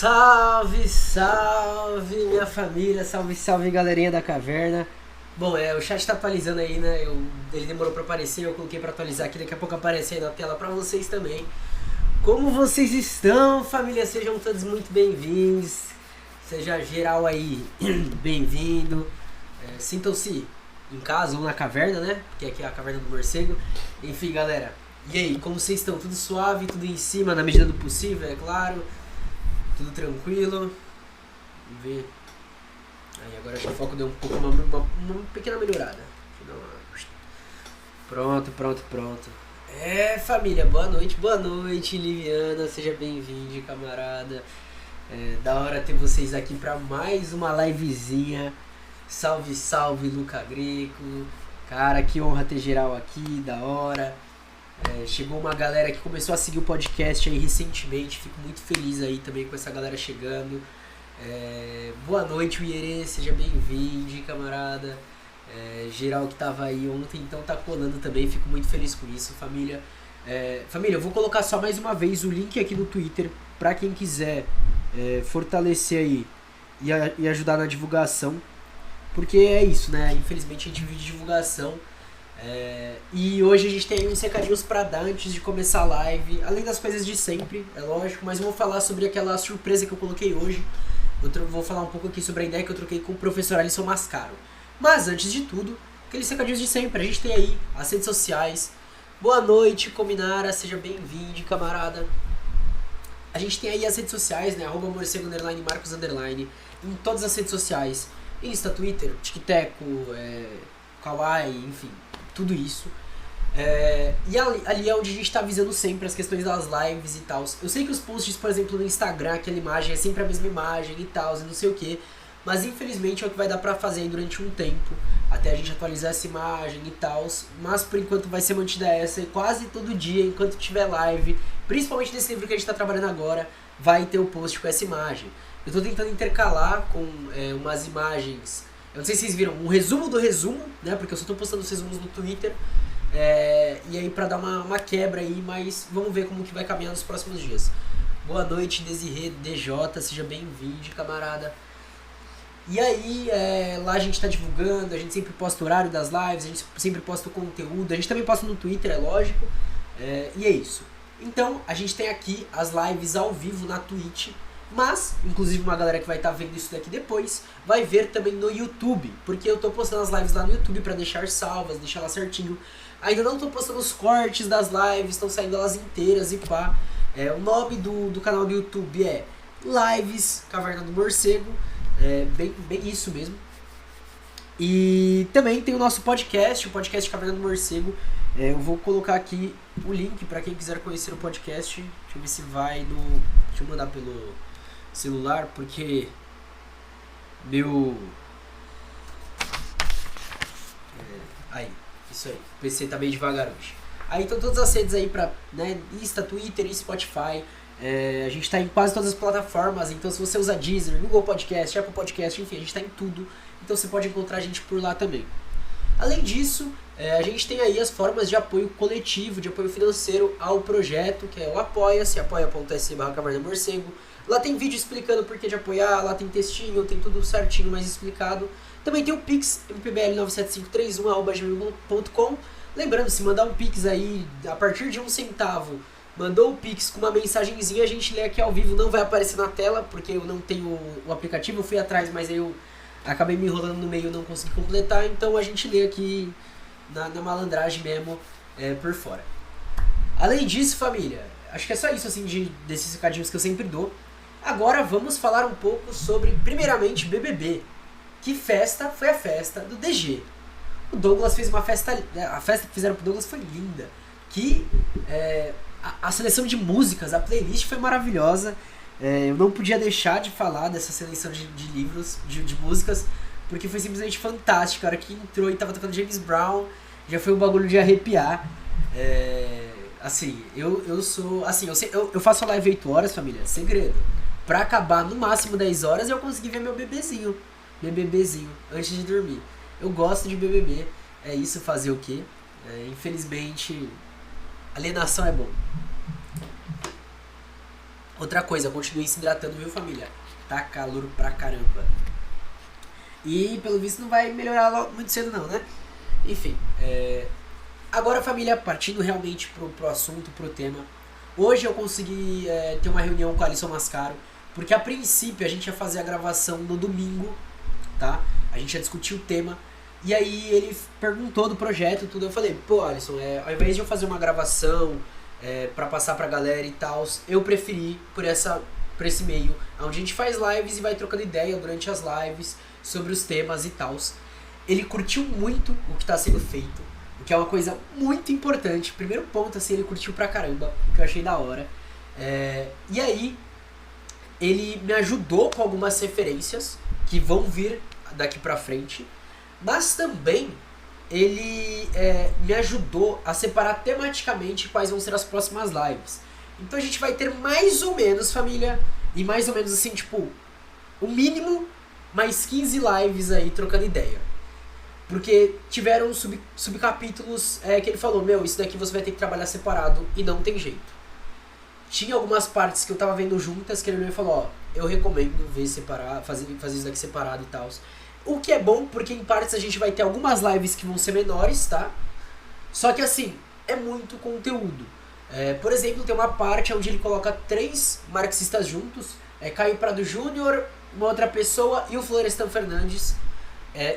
Salve, salve minha família, salve, salve galerinha da caverna. Bom, o chat tá atualizando aí, né? Ele demorou pra aparecer, eu coloquei pra atualizar aqui, daqui a pouco aparece aí na tela pra vocês também. Como vocês estão, família? Sejam todos muito bem-vindos. Seja geral aí bem-vindo. Sintam-se em casa ou na caverna, né? Porque aqui é a caverna do morcego. Enfim, galera. E aí, como vocês estão? Tudo suave, tudo em cima, na medida do possível, é claro. Tudo tranquilo. Vamos ver. Aí agora acho que o foco deu um pouco uma pequena melhorada. Pronto. Família, boa noite, Liviana, seja bem-vindo, camarada. Da hora ter vocês aqui pra mais uma livezinha. Salve, salve, Luca Greco. Cara, que honra ter geral aqui, da hora. Chegou uma galera que começou a seguir o podcast aí recentemente. Fico muito feliz aí também com essa galera chegando. Boa noite, Uierê, seja bem-vindo, camarada. Geral que tava aí ontem, então tá colando também. Fico muito feliz com isso, família. Família, eu vou colocar só mais uma vez o link aqui no Twitter pra quem quiser fortalecer aí e ajudar na divulgação. Porque é isso, né? Infelizmente a gente vive de divulgação. E hoje a gente tem uns recadinhos pra dar antes de começar a live. Além das coisas de sempre, é lógico. Mas eu vou falar sobre aquela surpresa que eu coloquei hoje. Eu vou falar um pouco aqui sobre a ideia que eu troquei com o professor Alisson Mascaro. Mas antes de tudo, aqueles recadinhos de sempre. A gente tem aí as redes sociais. Boa noite, Cominara, seja bem-vindo, camarada. A gente tem aí as redes sociais, né? @morcego_, Marcos_, em todas as redes sociais. Insta, Twitter, TikTok, Kawaii, enfim, tudo isso. E ali é onde a gente tá avisando sempre as questões das lives e tal. Eu sei que os posts, por exemplo, no Instagram, aquela imagem é sempre a mesma imagem e tal, e não sei o que. Mas infelizmente é o que vai dar pra fazer aí durante um tempo, até a gente atualizar essa imagem e tal. Mas por enquanto vai ser mantida essa, e quase todo dia, enquanto tiver live, principalmente nesse livro que a gente tá trabalhando agora, vai ter o post com essa imagem. Eu tô tentando intercalar com umas imagens. Eu não sei se vocês viram, um resumo do resumo, né? Porque eu só tô postando os resumos no Twitter. E aí pra dar uma quebra aí, mas vamos ver como que vai caminhar nos próximos dias. Boa noite, Desirê DJ, seja bem-vindo, camarada. E aí, lá a gente tá divulgando, a gente sempre posta o horário das lives, a gente sempre posta o conteúdo, a gente também posta no Twitter, é lógico. E é isso. Então, a gente tem aqui as lives ao vivo na Twitch. Mas, inclusive uma galera que vai estar vendo isso daqui depois, vai ver também no YouTube, porque eu tô postando as lives lá no YouTube pra deixar salvas, deixar lá certinho. Ainda não tô postando os cortes das lives, estão saindo elas inteiras e pá. O nome do canal do YouTube é Lives Caverna do Morcego, bem isso mesmo. E também tem o nosso podcast, o podcast Caverna do Morcego. Eu vou colocar aqui o link pra quem quiser conhecer o podcast. Deixa eu ver se vai no... Deixa eu mandar pelo celular, porque meu... Aí, isso aí. O PC tá meio devagar hoje. Aí estão todas as redes aí pra, né, Insta, Twitter e Spotify. A gente tá em quase todas as plataformas, então se você usa Deezer, Google Podcast, Apple Podcast, enfim, a gente tá em tudo. Então você pode encontrar a gente por lá também. Além disso, a gente tem aí as formas de apoio coletivo, de apoio financeiro ao projeto, que é o Apoia-se, apoia.se/caverna-morcego. Lá tem vídeo explicando por que de apoiar, lá tem textinho, tem tudo certinho, mais explicado. Também tem o Pix, mpbl97531@gmail.com. Lembrando, se mandar um Pix aí a partir de 1 centavo, mandou o Pix com uma mensagenzinha, a gente lê aqui ao vivo, não vai aparecer na tela, porque eu não tenho o aplicativo, eu fui atrás, mas aí eu acabei me enrolando no meio e não consegui completar, então a gente lê aqui na malandragem mesmo, por fora. Além disso, família, acho que é só isso assim desses recadinhos que eu sempre dou. Agora vamos falar um pouco sobre, primeiramente, BBB. Que festa foi a festa do DG. O Douglas fez uma festa, a festa que fizeram pro Douglas foi linda. A seleção de músicas, a playlist foi maravilhosa. Eu não podia deixar de falar dessa seleção de livros, de músicas, porque foi simplesmente fantástico. A hora que entrou e tava tocando James Brown, já foi um bagulho de arrepiar. Assim, eu sou... Assim, eu faço a live 8 horas, família, segredo. Pra acabar no máximo 10 horas eu consegui ver meu bebezinho, antes de dormir. Eu gosto de BBB, é isso, fazer o quê? Infelizmente, alienação é bom. Outra coisa, continue se hidratando, viu, família? Tá calor pra caramba. E pelo visto não vai melhorar muito cedo não, né? Enfim, agora, família, partindo realmente pro assunto, pro tema. Hoje eu consegui ter uma reunião com a Alisson Mascaro, porque a princípio a gente ia fazer a gravação no domingo, tá? A gente ia discutir o tema. E aí ele perguntou do projeto e tudo. Eu falei, pô, Alisson, ao invés de eu fazer uma gravação pra passar pra galera e tal, eu preferi por esse meio, onde a gente faz lives e vai trocando ideia durante as lives sobre os temas e tal. Ele curtiu muito o que tá sendo feito, o que é uma coisa muito importante. Primeiro ponto, assim, ele curtiu pra caramba, o que eu achei da hora. E aí, ele me ajudou com algumas referências que vão vir daqui pra frente, mas também ele me ajudou a separar tematicamente quais vão ser as próximas lives. Então a gente vai ter mais ou menos, família, e mais ou menos assim, tipo, o mínimo mais 15 lives aí trocando ideia. Porque tiveram subcapítulos que ele falou, meu, isso daqui você vai ter que trabalhar separado e não tem jeito. Tinha algumas partes que eu tava vendo juntas que ele me falou, ó, eu recomendo ver separar, fazer isso daqui separado e tal. O que é bom, porque em partes a gente vai ter algumas lives que vão ser menores, tá? Só que assim, é muito conteúdo. Por exemplo, tem uma parte onde ele coloca 3 marxistas juntos, Caio Prado Júnior, uma outra pessoa e o Florestan Fernandes.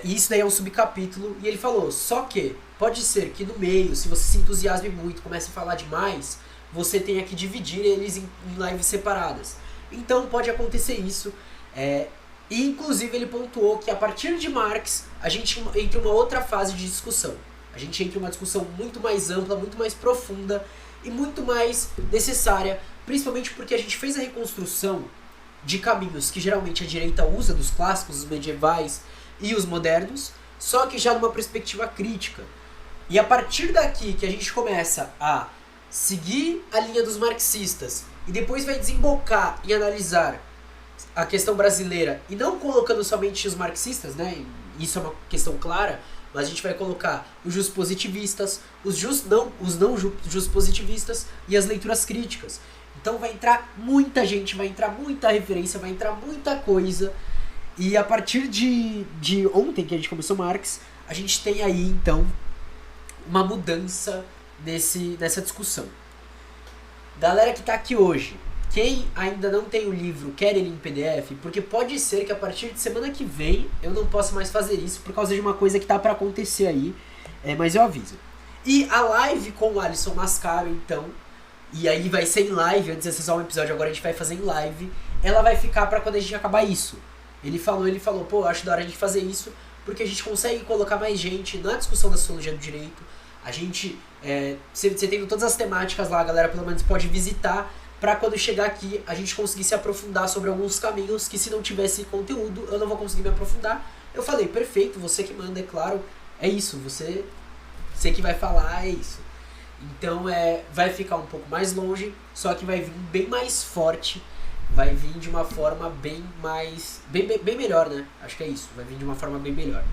E isso daí é um subcapítulo. E ele falou, só que pode ser que no meio, se você se entusiasme muito, comece a falar demais, você tenha que dividir eles em lives separadas. Então pode acontecer isso. E inclusive ele pontuou que a partir de Marx a gente entra em uma outra fase de discussão. A gente entra em uma discussão muito mais ampla, muito mais profunda e muito mais necessária, principalmente porque a gente fez a reconstrução de caminhos que geralmente a direita usa, dos clássicos, os medievais e os modernos, só que já numa perspectiva crítica. E a partir daqui que a gente começa a seguir a linha dos marxistas e depois vai desembocar em analisar a questão brasileira, e não colocando somente os marxistas, né? Isso é uma questão clara, mas a gente vai colocar os juspositivistas, os não juspositivistas e as leituras críticas. Então vai entrar muita gente, vai entrar muita referência, vai entrar muita coisa. E a partir de ontem, que a gente começou Marx, a gente tem aí então uma mudança nessa discussão. Galera que tá aqui hoje, quem ainda não tem o livro, quer ele em PDF, porque pode ser que a partir de semana que vem eu não possa mais fazer isso por causa de uma coisa que tá pra acontecer aí, mas eu aviso. E a live com o Alisson Mascaro, então, e aí vai ser em live, antes de acessar um episódio, agora a gente vai fazer em live, ela vai ficar pra quando a gente acabar isso. Ele falou, pô, acho da hora a gente fazer isso, porque a gente consegue colocar mais gente na discussão da sociologia do direito. A gente, você tendo todas as temáticas lá, a galera pelo menos pode visitar, pra quando chegar aqui a gente conseguir se aprofundar sobre alguns caminhos que se não tivesse conteúdo eu não vou conseguir me aprofundar. Eu falei, perfeito, você que manda, é claro, é isso, você que vai falar, é isso. Então vai ficar um pouco mais longe, só que vai vir bem mais forte, vai vir de uma forma bem melhor, né? Acho que é isso, vai vir de uma forma bem melhor.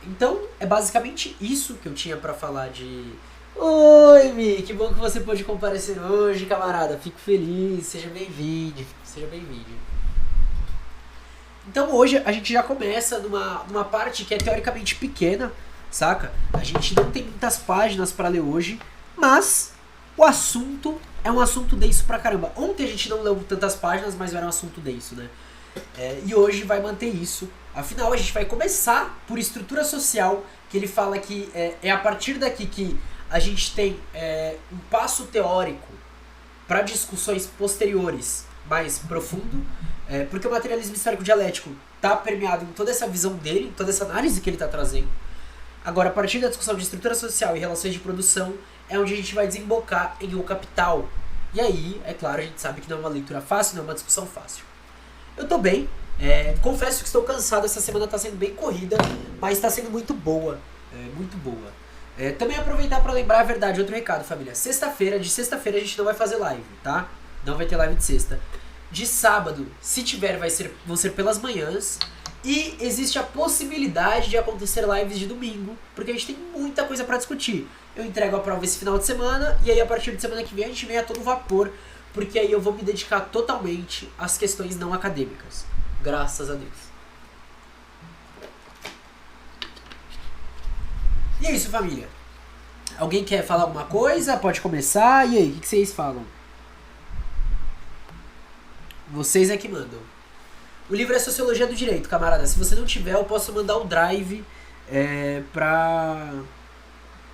Então é basicamente isso que eu tinha pra falar de... Oi, Mi, que bom que você pôde comparecer hoje, camarada. Fico feliz, seja bem-vindo, seja bem-vindo. Então hoje a gente já começa numa parte que é teoricamente pequena, saca? A gente não tem muitas páginas pra ler hoje, mas o assunto é um assunto denso pra caramba. Ontem a gente não leu tantas páginas, mas era um assunto denso, né? E hoje vai manter isso. Afinal, a gente vai começar por estrutura social, que ele fala que é a partir daqui que a gente tem um passo teórico para discussões posteriores mais profundo, porque o materialismo histórico dialético está permeado em toda essa visão dele, em toda essa análise que ele está trazendo. Agora, a partir da discussão de estrutura social e relações de produção, é onde a gente vai desembocar em O Capital. E aí, é claro, a gente sabe que não é uma leitura fácil, não é uma discussão fácil. Eu tô bem, confesso que estou cansado, essa semana está sendo bem corrida, mas está sendo muito boa, muito boa. Também aproveitar para lembrar a verdade, outro recado, família. De sexta-feira a gente não vai fazer live, tá? Não vai ter live de sexta. De sábado, se tiver, vão ser pelas manhãs. E existe a possibilidade de acontecer lives de domingo, porque a gente tem muita coisa para discutir. Eu entrego a prova esse final de semana, e aí a partir de semana que vem a gente vem a todo vapor porque aí eu vou me dedicar totalmente às questões não acadêmicas. Graças a Deus. E é isso, família. Alguém quer falar alguma coisa? Pode começar. E aí, o que vocês falam? Vocês é que mandam. O livro é Sociologia do Direito, camarada. Se você não tiver, eu posso mandar o drive pra...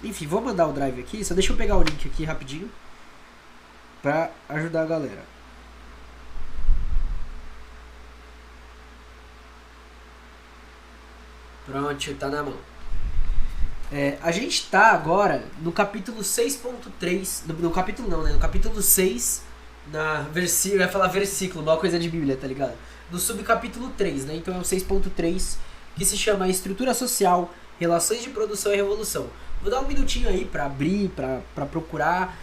Enfim, vou mandar o drive aqui. Só deixa eu pegar o link aqui rapidinho pra ajudar a galera. Pronto, tá na mão. A gente tá agora no capítulo 6.3. No capítulo não, né? No capítulo 6. Eu ia falar versículo, uma coisa de Bíblia, tá ligado? No subcapítulo 3, né? Então é o 6.3, que se chama Estrutura Social, Relações de Produção e Revolução. Vou dar um minutinho aí pra abrir, pra procurar.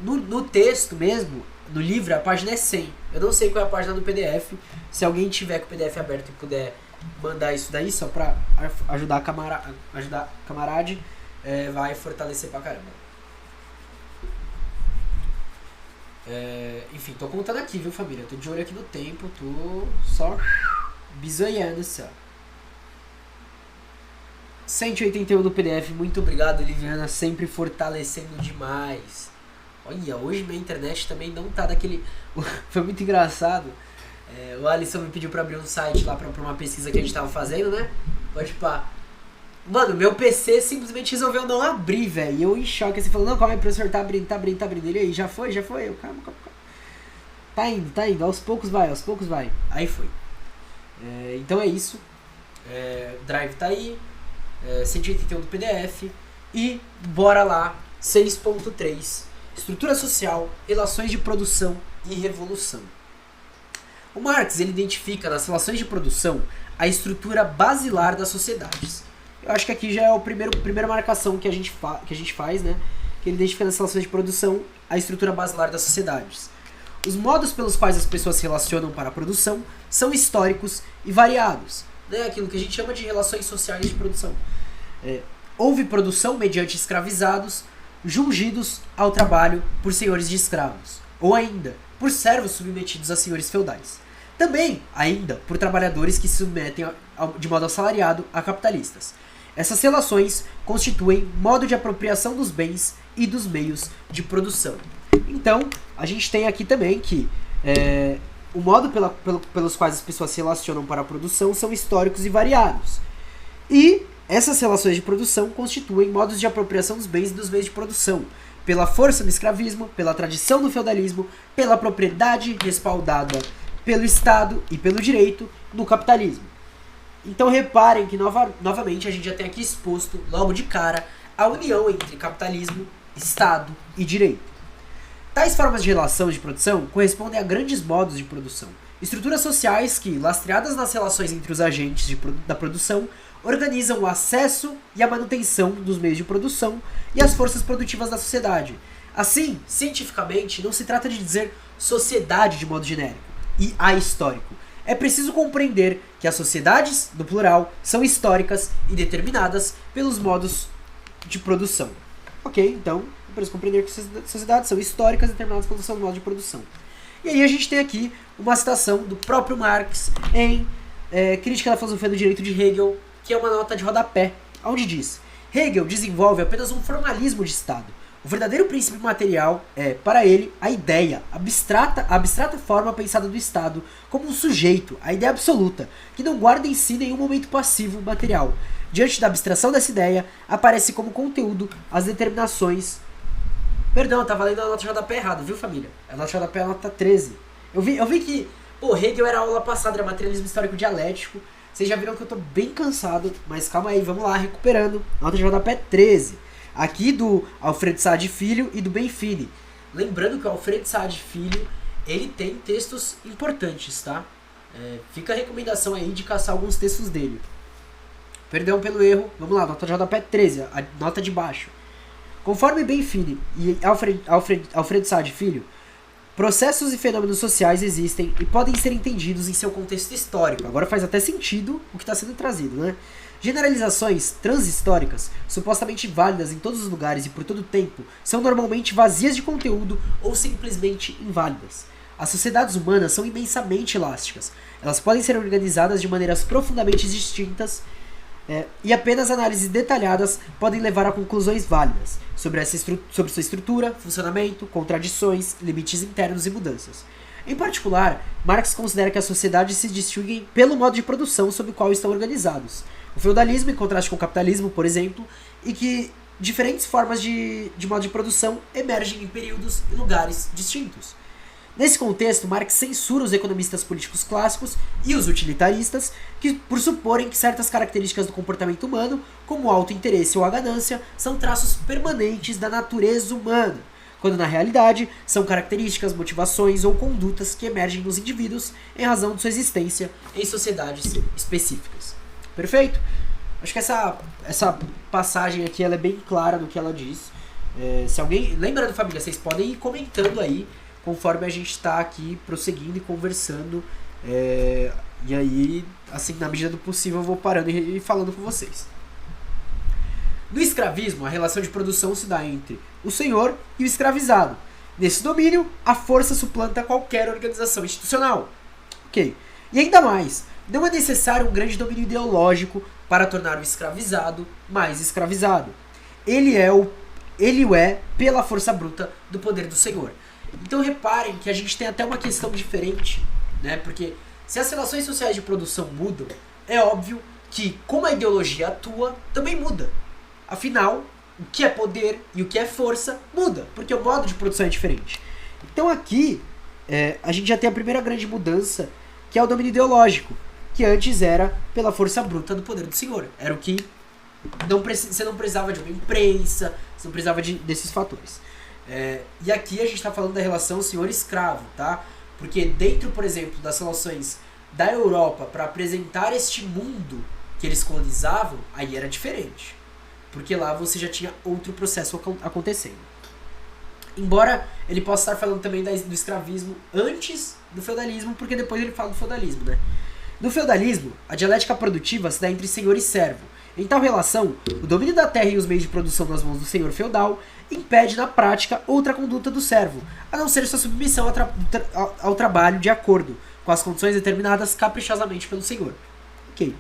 No texto mesmo, no livro, a página é 100. Eu não sei qual é a página do PDF. Se alguém tiver com o PDF aberto e puder mandar isso daí, só pra ajudar a camarade, vai fortalecer pra caramba. Enfim, tô contando aqui, viu, família? Tô de olho aqui no tempo, tô só bisoiando só. 181 do PDF, muito obrigado, Liviana, sempre fortalecendo demais. Olha, hoje minha internet também não tá daquele... Foi muito engraçado. O Alisson me pediu pra abrir um site lá pra uma pesquisa que a gente tava fazendo, né? Pode pá. Mano, meu PC simplesmente resolveu não abrir, velho. E eu em choque, assim, falando, não, calma aí, professor, tá abrindo. Ele aí, já foi? Eu, calma. Tá indo, aos poucos vai. Aí foi. Então é isso. Drive tá aí. 181 do PDF. E bora lá, 6.3. Estrutura social, relações de produção e revolução. O Marx, ele identifica nas relações de produção a estrutura basilar das sociedades. Eu acho que aqui já é a primeira marcação que a gente faz, né? Que ele identifica nas relações de produção a estrutura basilar das sociedades. Os modos pelos quais as pessoas se relacionam para a produção são históricos e variados, né? Aquilo que a gente chama de relações sociais de produção. Houve produção mediante escravizados, jungidos ao trabalho por senhores de escravos, ou ainda por servos submetidos a senhores feudais. Também, ainda, por trabalhadores que se submetem de modo assalariado a capitalistas. Essas relações constituem modo de apropriação dos bens e dos meios de produção. Então, a gente tem aqui também que o modo pelos quais as pessoas se relacionam para a produção são históricos e variados. E essas relações de produção constituem modos de apropriação dos bens e dos meios de produção, pela força do escravismo, pela tradição do feudalismo, pela propriedade respaldada pelo Estado e pelo direito no capitalismo. Então reparem que novamente a gente já tem aqui exposto, logo de cara, a união entre capitalismo, Estado e direito. Tais formas de relação de produção correspondem a grandes modos de produção, estruturas sociais que, lastreadas nas relações entre os agentes da produção, organizam o acesso e a manutenção dos meios de produção e as forças produtivas da sociedade. Assim, cientificamente, não se trata de dizer sociedade de modo genérico e ahistórico. É preciso compreender que as sociedades, no plural, são históricas e determinadas pelos modos de produção. Ok, então, é preciso compreender que as sociedades são históricas e determinadas pelos seus modos de produção. E aí a gente tem aqui uma citação do próprio Marx em Crítica da Filosofia do Direito de Hegel, que é uma nota de rodapé, onde diz: Hegel desenvolve apenas um formalismo de Estado. O verdadeiro princípio material é, para ele, a ideia, a abstrata forma pensada do Estado como um sujeito, a ideia absoluta, que não guarda em si nenhum momento passivo material. Diante da abstração dessa ideia, aparece como conteúdo as determinações... Perdão, eu tava lendo a nota de rodapé errado, viu, família? A nota de rodapé é a nota 13. Eu vi que, Hegel era a aula passada, era materialismo histórico dialético. Vocês já viram que eu tô bem cansado, mas calma aí, vamos lá, recuperando. Nota de rodapé 13. Aqui do Alfredo Saad Filho e do Benfini. Lembrando que o Alfredo Saad Filho, ele tem textos importantes, tá? Fica a recomendação aí de caçar alguns textos dele. Perdão pelo erro, vamos lá, nota de rodapé 13, a nota de baixo. Conforme Benfini e Alfredo Saad Filho, Processos e fenômenos sociais existem e podem ser entendidos em seu contexto histórico. Agora faz até sentido o que está sendo trazido, né? Generalizações transhistóricas, supostamente válidas em todos os lugares e por todo o tempo, são normalmente vazias de conteúdo ou simplesmente inválidas. As sociedades humanas são imensamente elásticas. Elas podem ser organizadas de maneiras profundamente distintas e apenas análises detalhadas podem levar a conclusões válidas sobre sua estrutura, funcionamento, contradições, limites internos e mudanças. Em particular, Marx considera que as sociedades se distinguem pelo modo de produção sob o qual estão organizados. O feudalismo, em contraste com o capitalismo, por exemplo, e que diferentes formas de modo de produção emergem em períodos e lugares distintos. Nesse contexto, Marx censura os economistas políticos clássicos e os utilitaristas, que, por suporem que certas características do comportamento humano, como o auto-interesse ou a ganância, são traços permanentes da natureza humana, quando na realidade são características, motivações ou condutas que emergem nos indivíduos em razão de sua existência em sociedades específicas. Perfeito? Acho que essa passagem aqui ela é bem clara no que ela diz. Se alguém... Lembrando, família, vocês podem ir comentando aí conforme a gente está aqui prosseguindo e conversando. E aí, assim, na medida do possível, eu vou parando e falando com vocês. No escravismo, a relação de produção se dá entre o senhor e o escravizado. Nesse domínio, a força suplanta qualquer organização institucional. Ok. E ainda mais, não é necessário um grande domínio ideológico para tornar o escravizado mais escravizado. Ele o é pela força bruta do poder do senhor. Então reparem que a gente tem até uma questão diferente, né? Porque se as relações sociais de produção mudam, é óbvio que como a ideologia atua, também muda. Afinal, o que é poder e o que é força muda, porque o modo de produção é diferente. Então aqui, a gente já tem a primeira grande mudança, que é o domínio ideológico, que antes era pela força bruta do poder do senhor. Era o que você não precisava de uma imprensa, você não precisava desses fatores. E aqui a gente está falando da relação senhor-escravo, tá? Porque dentro, por exemplo, das relações da Europa para apresentar este mundo que eles colonizavam, aí era diferente. Porque lá você já tinha outro processo acontecendo. Embora ele possa estar falando também do escravismo antes do feudalismo, porque depois ele fala do feudalismo, né? No feudalismo, a dialética produtiva se dá entre senhor e servo. Em tal relação, o domínio da terra e os meios de produção nas mãos do senhor feudal impede na prática outra conduta do servo, a não ser sua submissão ao trabalho de acordo com as condições determinadas caprichosamente pelo senhor. Ok.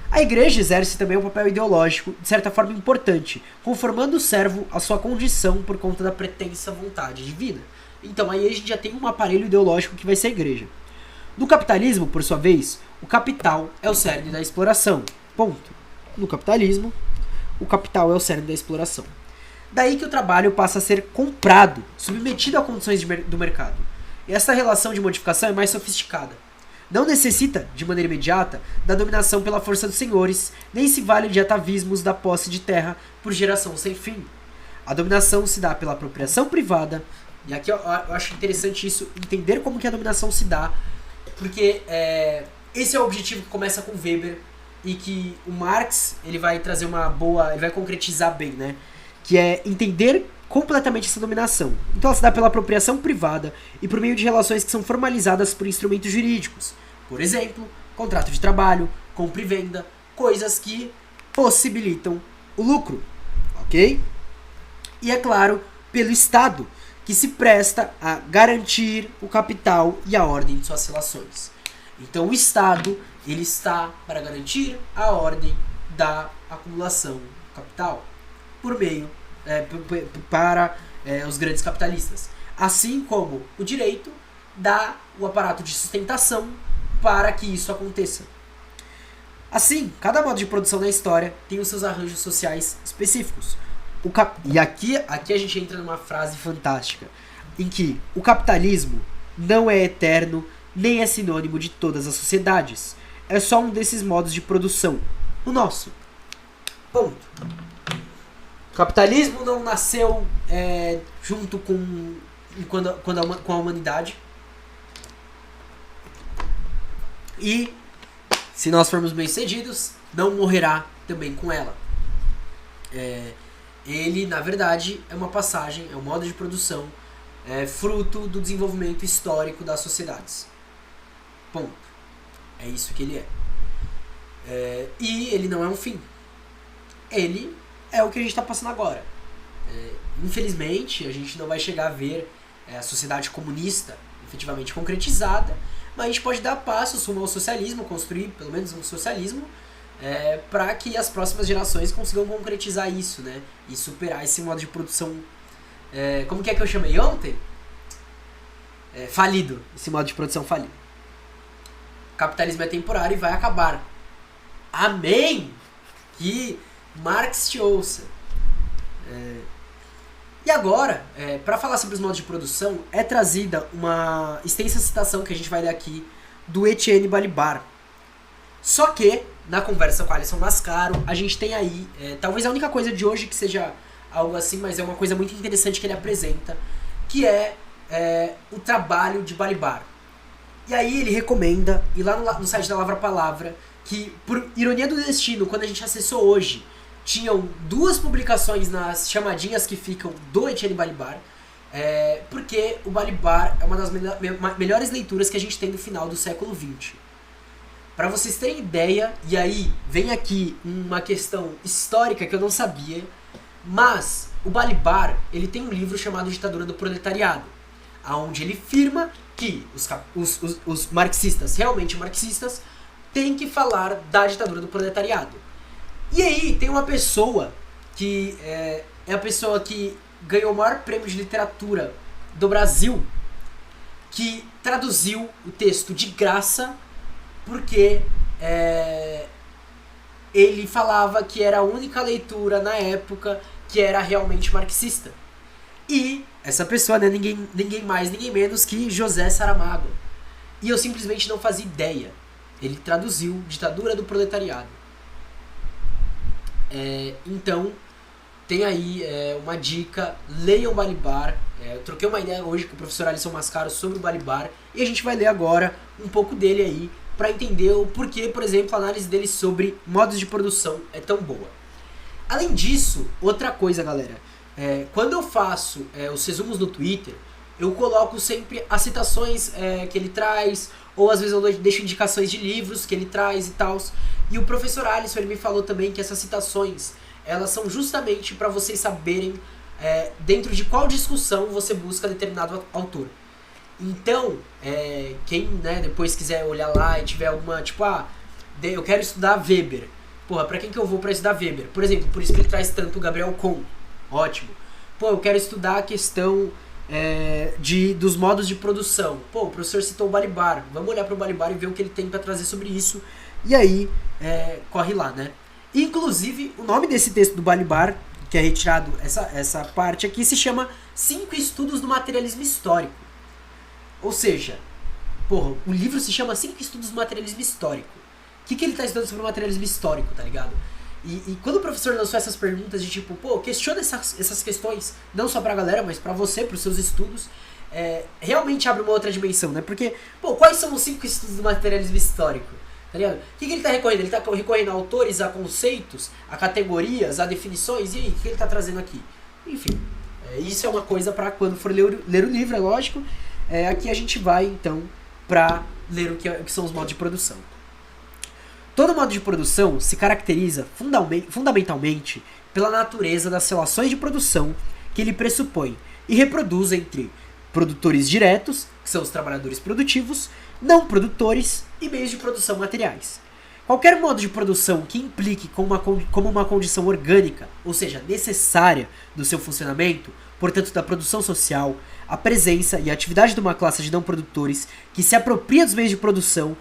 A igreja exerce também um papel ideológico, de certa forma importante, conformando o servo à sua condição por conta da pretensa vontade divina. Então aí a gente já tem um aparelho ideológico que vai ser a igreja. No capitalismo, por sua vez, o capital é o cerne da exploração. Ponto. No capitalismo, o capital é o cerne da exploração. Daí que o trabalho passa a ser comprado, submetido a condições do mercado. E essa relação de modificação é mais sofisticada. Não necessita, de maneira imediata, da dominação pela força dos senhores, nem se vale de atavismos da posse de terra por geração sem fim. A dominação se dá pela apropriação privada, e aqui eu acho interessante isso, entender como que a dominação se dá, porque esse é o objetivo que começa com Weber, e que o Marx ele vai trazer ele vai concretizar bem, né? Que é entender completamente essa dominação. Então ela se dá pela apropriação privada e por meio de relações que são formalizadas por instrumentos jurídicos. Por exemplo, contrato de trabalho, compra e venda, coisas que possibilitam o lucro, ok? E é claro, pelo Estado, que se presta a garantir o capital e a ordem de suas relações. Então o Estado ele está para garantir a ordem da acumulação do capital por meio para os grandes capitalistas, assim como o direito dá o aparato de sustentação para que isso aconteça. Assim, cada modo de produção na história tem os seus arranjos sociais específicos. E aqui a gente entra numa frase fantástica, em que o capitalismo não é eterno nem é sinônimo de todas as sociedades. É só um desses modos de produção, o nosso. Ponto. O capitalismo não nasceu junto com a humanidade. E, se nós formos bem-sucedidos, não morrerá também com ela. Ele, na verdade, é uma passagem, é um modo de produção fruto do desenvolvimento histórico das sociedades. Ponto. É isso que ele é. E ele não é um fim. Ele é o que a gente está passando agora. Infelizmente, a gente não vai chegar a ver a sociedade comunista efetivamente concretizada, mas a gente pode dar passos rumo ao socialismo, construir pelo menos um socialismo, para que as próximas gerações consigam concretizar isso, né? E superar esse modo de produção. Como que eu chamei ontem? Falido. Esse modo de produção falido. O capitalismo é temporário e vai acabar. Amém! Que Marx te ouça. E agora, para falar sobre os modos de produção, é trazida uma extensa citação que a gente vai ler aqui do Etienne Balibar. Só que, na conversa com a Alisson Mascaro, a gente tem aí, talvez a única coisa de hoje que seja algo assim, mas é uma coisa muito interessante que ele apresenta, que é o trabalho de Balibar. E aí ele recomenda, e lá no site da Lavra Palavra, que por ironia do destino, quando a gente acessou hoje, tinham 2 publicações nas chamadinhas que ficam do Etienne Balibar, porque o Balibar é uma das melhores leituras que a gente tem no final do século XX. Para vocês terem ideia, e aí vem aqui uma questão histórica que eu não sabia, mas o Balibar ele tem um livro chamado Ditadura do Proletariado, onde ele afirma que os marxistas, realmente marxistas, têm que falar da ditadura do proletariado. E aí tem uma pessoa que é a pessoa que ganhou o maior prêmio de literatura do Brasil, que traduziu o texto de graça porque ele falava que era a única leitura na época que era realmente marxista. E essa pessoa não é ninguém mais, ninguém menos que José Saramago. E eu simplesmente não fazia ideia. Ele traduziu Ditadura do Proletariado. Então, tem aí uma dica, leiam o Balibar. Eu troquei uma ideia hoje com o professor Alisson Mascaro sobre o Balibar e a gente vai ler agora um pouco dele aí para entender o porquê, por exemplo, a análise dele sobre modos de produção é tão boa. Além disso, outra coisa, galera, quando eu faço os resumos no Twitter, eu coloco sempre as citações que ele traz, ou às vezes eu deixo indicações de livros que ele traz e tal. E o professor Alisson ele me falou também que essas citações elas são justamente para vocês saberem dentro de qual discussão você busca determinado autor. Então, quem depois quiser olhar lá e tiver alguma, tipo, eu quero estudar Weber. Porra, pra quem que eu vou pra estudar Weber? Por exemplo, por isso que ele traz tanto o Gabriel Kohn. Ótimo. Pô, eu quero estudar a questão dos modos de produção. Pô, o professor citou o Balibar. Vamos olhar pro Balibar e ver o que ele tem pra trazer sobre isso. E aí, corre lá, né? Inclusive, o nome desse texto do Balibar, que é retirado, essa parte aqui, se chama 5 Estudos do Materialismo Histórico. Ou seja, porra, o livro se chama 5 Estudos do Materialismo Histórico. O que ele tá estudando sobre o materialismo histórico, tá ligado? E quando o professor lançou essas perguntas de tipo, pô, questiona essas questões, não só pra galera, mas pra você, pros seus estudos, realmente abre uma outra dimensão, né? Porque, pô, quais são os 5 estudos do materialismo histórico? Tá ligado? O que ele tá recorrendo? Ele tá recorrendo a autores, a conceitos, a categorias, a definições, e aí, o que ele tá trazendo aqui? Enfim, isso é uma coisa pra quando for ler o livro, é lógico. Aqui a gente vai, então, pra ler o que são os modos de produção. Todo modo de produção se caracteriza fundamentalmente pela natureza das relações de produção que ele pressupõe e reproduz entre produtores diretos, que são os trabalhadores produtivos, não produtores e meios de produção materiais. Qualquer modo de produção que implique como uma condição orgânica, ou seja, necessária do seu funcionamento, portanto da produção social, a presença e a atividade de uma classe de não produtores que se apropria dos meios de produção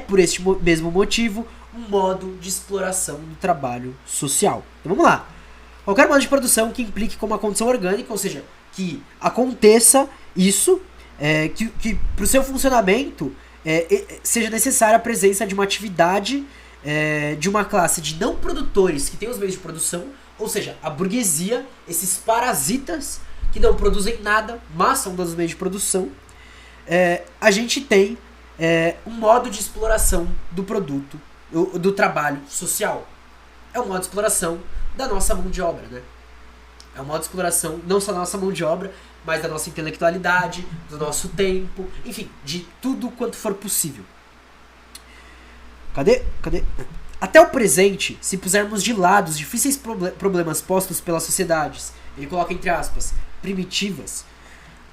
por este mesmo motivo, um modo de exploração do trabalho social. Então vamos lá. Qualquer modo de produção que implique como uma condição orgânica, ou seja, que aconteça isso, que para o seu funcionamento seja necessária a presença de uma atividade de uma classe de não produtores que tem os meios de produção, ou seja, a burguesia, esses parasitas que não produzem nada, mas são dos meios de produção. A gente tem um modo de exploração do produto, do trabalho social. É um modo de exploração da nossa mão de obra, né? É um modo de exploração não só da nossa mão de obra, mas da nossa intelectualidade, do nosso tempo, enfim, de tudo quanto for possível. Cadê? Até o presente, se pusermos de lado os difíceis problemas postos pelas sociedades, ele coloca entre aspas, primitivas,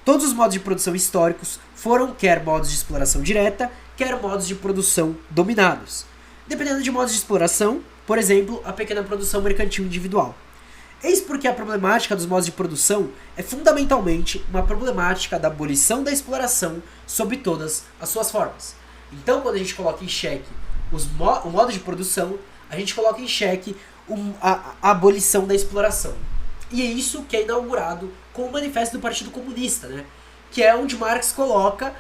todos os modos de produção históricos foram quer modos de exploração direta, quer modos de produção dominados. Dependendo de modos de exploração, por exemplo, a pequena produção mercantil individual. Eis porque a problemática dos modos de produção é fundamentalmente uma problemática da abolição da exploração sob todas as suas formas. Então, quando a gente coloca em xeque o modo de produção, a gente coloca em xeque a abolição da exploração. E é isso que é inaugurado com o Manifesto do Partido Comunista, né? Que é onde Marx coloca,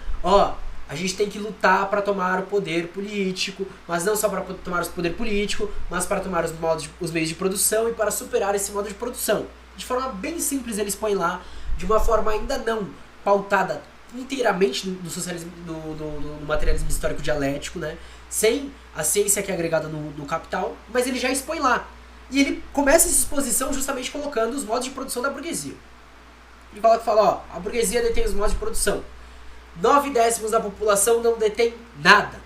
a gente tem que lutar para tomar o poder político, mas não só para tomar o poder político, mas para tomar os meios de produção e para superar esse modo de produção. De forma bem simples eles põem lá, de uma forma ainda não pautada inteiramente no socialismo, no materialismo histórico dialético, né? Sem a ciência que é agregada no capital, mas ele já expõe lá. E ele começa essa exposição justamente colocando os modos de produção da burguesia. Ele fala, a burguesia detém os modos de produção. 9/10 da população não detém nada.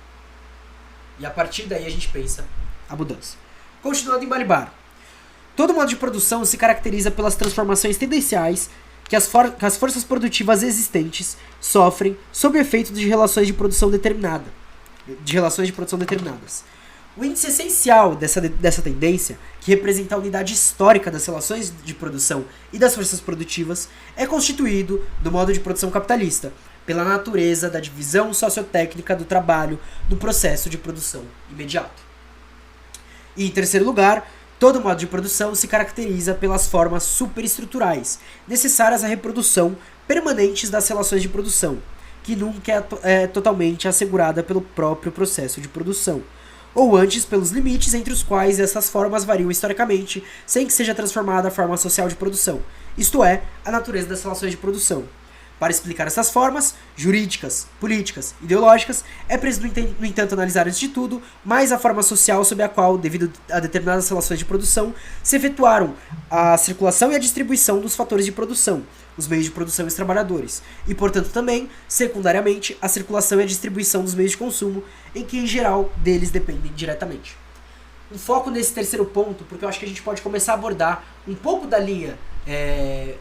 E a partir daí a gente pensa a mudança. Continuando em Balibar. Todo modo de produção se caracteriza pelas transformações tendenciais que as forças produtivas existentes sofrem sob o efeito de relações de produção determinadas. O índice essencial dessa tendência, que representa a unidade histórica das relações de produção e das forças produtivas, é constituído do modo de produção capitalista, pela natureza da divisão sociotécnica do trabalho no processo de produção imediato. E, em terceiro lugar, todo modo de produção se caracteriza pelas formas superestruturais, necessárias à reprodução permanentes das relações de produção, que nunca é totalmente assegurada pelo próprio processo de produção, ou antes pelos limites entre os quais essas formas variam historicamente, sem que seja transformada a forma social de produção, isto é, a natureza das relações de produção. Para explicar essas formas, jurídicas, políticas, ideológicas, é preciso, no entanto, analisar antes de tudo mais a forma social sob a qual, devido a determinadas relações de produção, se efetuaram a circulação e a distribuição dos fatores de produção, os meios de produção e os trabalhadores, e, portanto, também, secundariamente, a circulação e a distribuição dos meios de consumo, em que, em geral, deles dependem diretamente. Um foco nesse terceiro ponto, porque eu acho que a gente pode começar a abordar um pouco da linha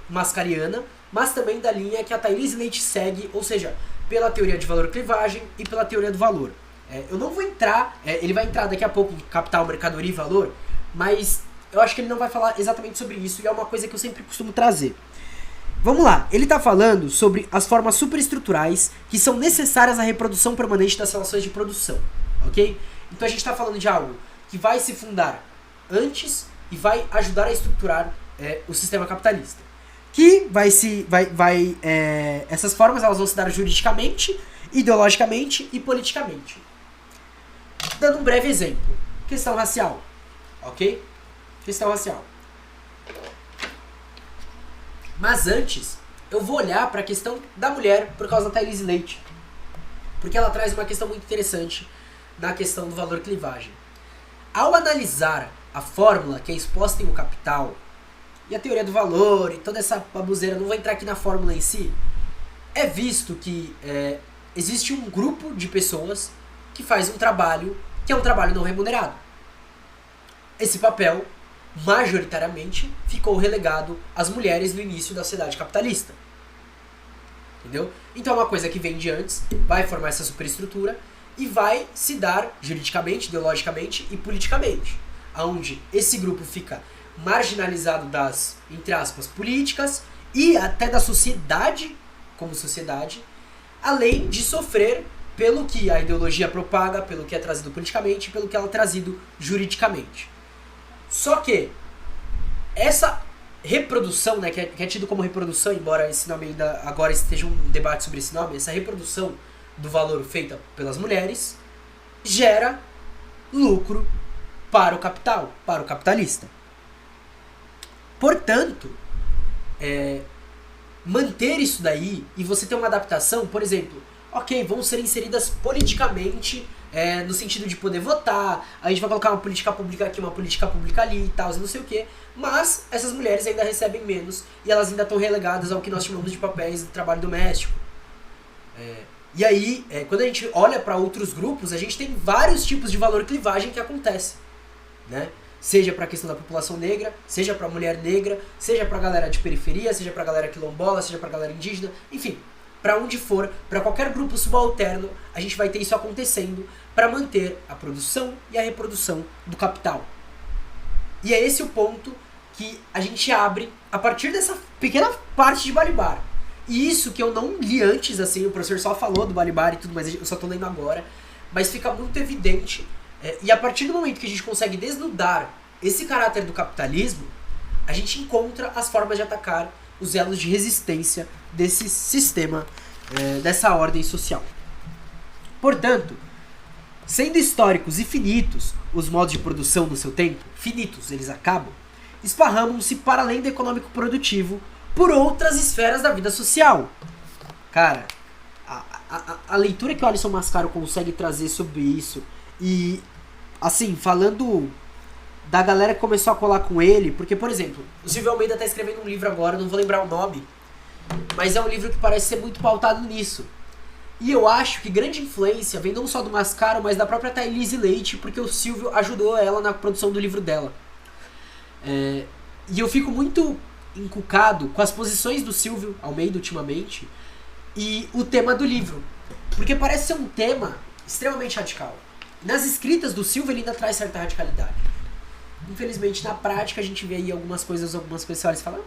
mascariana, mas também da linha que a Thaís Leite segue, ou seja, pela teoria de valor-clivagem e pela teoria do valor. Eu não vou entrar, ele vai entrar daqui a pouco em capital, mercadoria e valor, mas eu acho que ele não vai falar exatamente sobre isso, e é uma coisa que eu sempre costumo trazer. Vamos lá, ele está falando sobre as formas superestruturais que são necessárias à reprodução permanente das relações de produção, ok? Então a gente está falando de algo que vai se fundar antes e vai ajudar a estruturar o sistema capitalista. Que essas formas elas vão se dar juridicamente, ideologicamente e politicamente. Dando um breve exemplo. Questão racial. Ok? Questão racial. Mas antes, eu vou olhar para a questão da mulher por causa da Thaís Leite. Porque ela traz uma questão muito interessante na questão do valor-clivagem. Ao analisar a fórmula que é exposta em O Capital, e a teoria do valor e toda essa baboseira, não vou entrar aqui na fórmula em si, é visto que existe um grupo de pessoas que faz um trabalho que é um trabalho não remunerado. Esse papel, majoritariamente, ficou relegado às mulheres no início da sociedade capitalista. Entendeu? Então é uma coisa que vem de antes, vai formar essa superestrutura e vai se dar juridicamente, ideologicamente e politicamente, onde esse grupo fica marginalizado das, entre aspas, políticas e até da sociedade como sociedade, além de sofrer pelo que a ideologia propaga, pelo que é trazido politicamente, pelo que é trazido juridicamente. Só que essa reprodução, né, que é tido como reprodução, embora esse nome ainda agora esteja um debate sobre esse nome, essa reprodução do valor feita pelas mulheres gera lucro para o capital, para o capitalista. Portanto, manter isso daí e você ter uma adaptação, por exemplo, ok, vão ser inseridas politicamente no sentido de poder votar, a gente vai colocar uma política pública aqui, uma política pública ali e tal, e não sei o que, mas essas mulheres ainda recebem menos e elas ainda estão relegadas ao que nós chamamos de papéis do trabalho doméstico. E aí, quando a gente olha para outros grupos, a gente tem vários tipos de valor clivagem que acontece, né? Seja para a questão da população negra, seja para a mulher negra, seja para a galera de periferia, seja para a galera quilombola, seja para a galera indígena, enfim, para onde for, para qualquer grupo subalterno, a gente vai ter isso acontecendo para manter a produção e a reprodução do capital. E é esse o ponto que a gente abre a partir dessa pequena parte de Balibar. E isso que eu não li antes, assim, o professor só falou do Balibar e tudo, mas eu só tô lendo agora, mas fica muito evidente. E a partir do momento que a gente consegue desnudar esse caráter do capitalismo, a gente encontra as formas de atacar os elos de resistência desse sistema, dessa ordem social. Portanto, sendo históricos e finitos os modos de produção no seu tempo, finitos eles acabam, esparramam-se para além do econômico produtivo por outras esferas da vida social. Cara, a leitura que o Alisson Mascaro consegue trazer sobre isso, e assim, falando da galera que começou a colar com ele, porque, por exemplo, o Silvio Almeida tá escrevendo um livro agora, não vou lembrar o nome, mas é um livro que parece ser muito pautado nisso. E eu acho que grande influência vem não só do Mascaro, mas da própria Thailise Leite, porque o Silvio ajudou ela na produção do livro dela. E eu fico muito encucado com as posições do Silvio Almeida ultimamente e o tema do livro, porque parece ser um tema extremamente radical. Nas escritas do Silvio ele ainda traz certa radicalidade. Infelizmente na prática a gente vê aí algumas coisas que falam,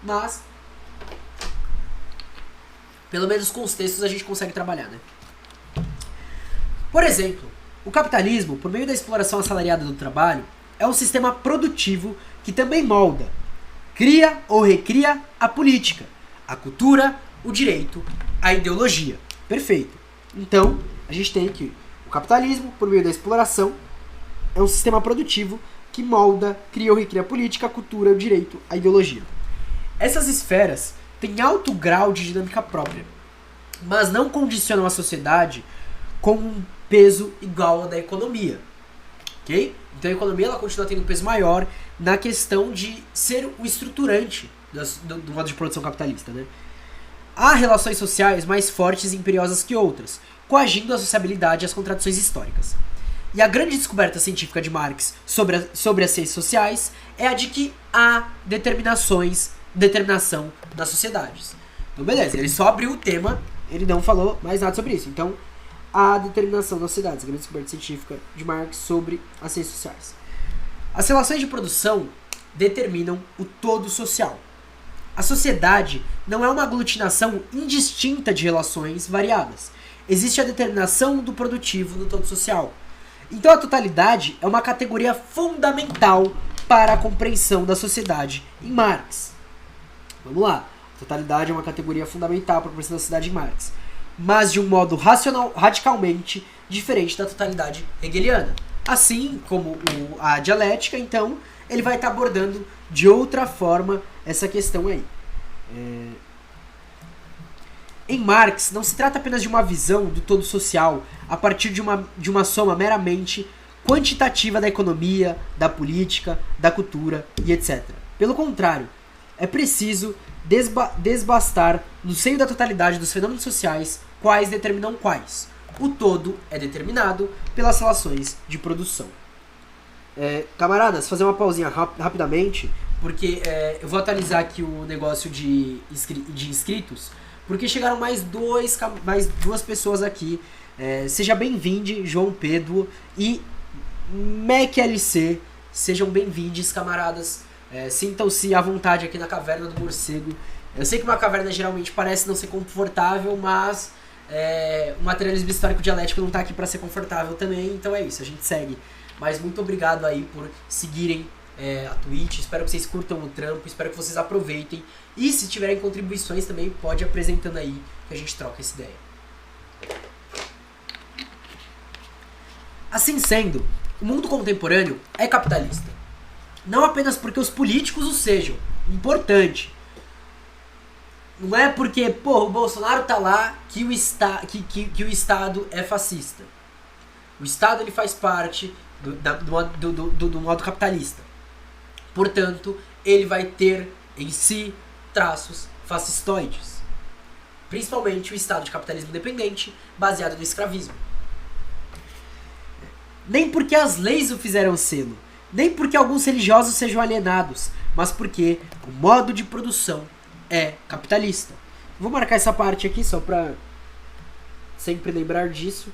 mas pelo menos com os textos a gente consegue trabalhar, né? Por exemplo, o capitalismo, por meio da exploração assalariada do trabalho, é um sistema produtivo que também molda, cria ou recria a política, a cultura, o direito, a ideologia. Perfeito. Então, a gente tem que o capitalismo, por meio da exploração, é um sistema produtivo que molda, cria ou recria a política, a cultura, o direito, a ideologia. Essas esferas têm alto grau de dinâmica própria, mas não condicionam a sociedade com um peso igual ao da economia. Ok? Então a economia ela continua tendo um peso maior na questão de ser o estruturante do modo de produção capitalista, né? Há relações sociais mais fortes e imperiosas que outras, coagindo a sociabilidade e as contradições históricas. E a grande descoberta científica de Marx sobre as ciências sociais é a de que há determinação das sociedades. Então beleza, ele só abriu o tema, ele não falou mais nada sobre isso. Então, a determinação das sociedades, a grande descoberta científica de Marx sobre as ciências sociais. As relações de produção determinam o todo social. A sociedade não é uma aglutinação indistinta de relações variadas. Existe a determinação do produtivo no todo social. Então a totalidade é uma categoria fundamental para a compreensão da sociedade em Marx. Vamos lá. A totalidade é uma categoria fundamental para a compreensão da sociedade em Marx, mas de um modo radicalmente diferente da totalidade hegeliana. Assim como a dialética, então, ele vai estar abordando de outra forma essa questão aí. Em Marx, não se trata apenas de uma visão do todo social a partir de uma soma meramente quantitativa da economia, da política, da cultura e etc. Pelo contrário, é preciso desbastar no seio da totalidade dos fenômenos sociais quais determinam quais. O todo é determinado pelas relações de produção. Camaradas, fazer uma pausinha rapidamente, porque eu vou atualizar aqui o negócio de inscritos, porque chegaram mais duas pessoas aqui. Seja bem-vindo, João Pedro e MacLC. Sejam bem-vindos, camaradas. Sintam-se à vontade aqui na Caverna do Morcego. Eu sei que uma caverna geralmente parece não ser confortável, mas o materialismo histórico dialético não está aqui para ser confortável também, então é isso, a gente segue. Mas muito obrigado aí por seguirem a Twitch, espero que vocês curtam o trampo, espero que vocês aproveitem. E se tiverem contribuições também, pode ir apresentando aí, que a gente troca essa ideia. Assim sendo, o mundo contemporâneo é capitalista. Não apenas porque os políticos o sejam, importante. Não é porque, o Bolsonaro tá lá que o Estado é fascista. O Estado ele faz parte do modo capitalista. Portanto, ele vai ter em si traços fascistoides. Principalmente o Estado de capitalismo dependente, baseado no escravismo. Nem porque as leis o fizeram sê-lo, nem porque alguns religiosos sejam alienados, mas porque o modo de produção é capitalista. Vou marcar essa parte aqui só para sempre lembrar disso.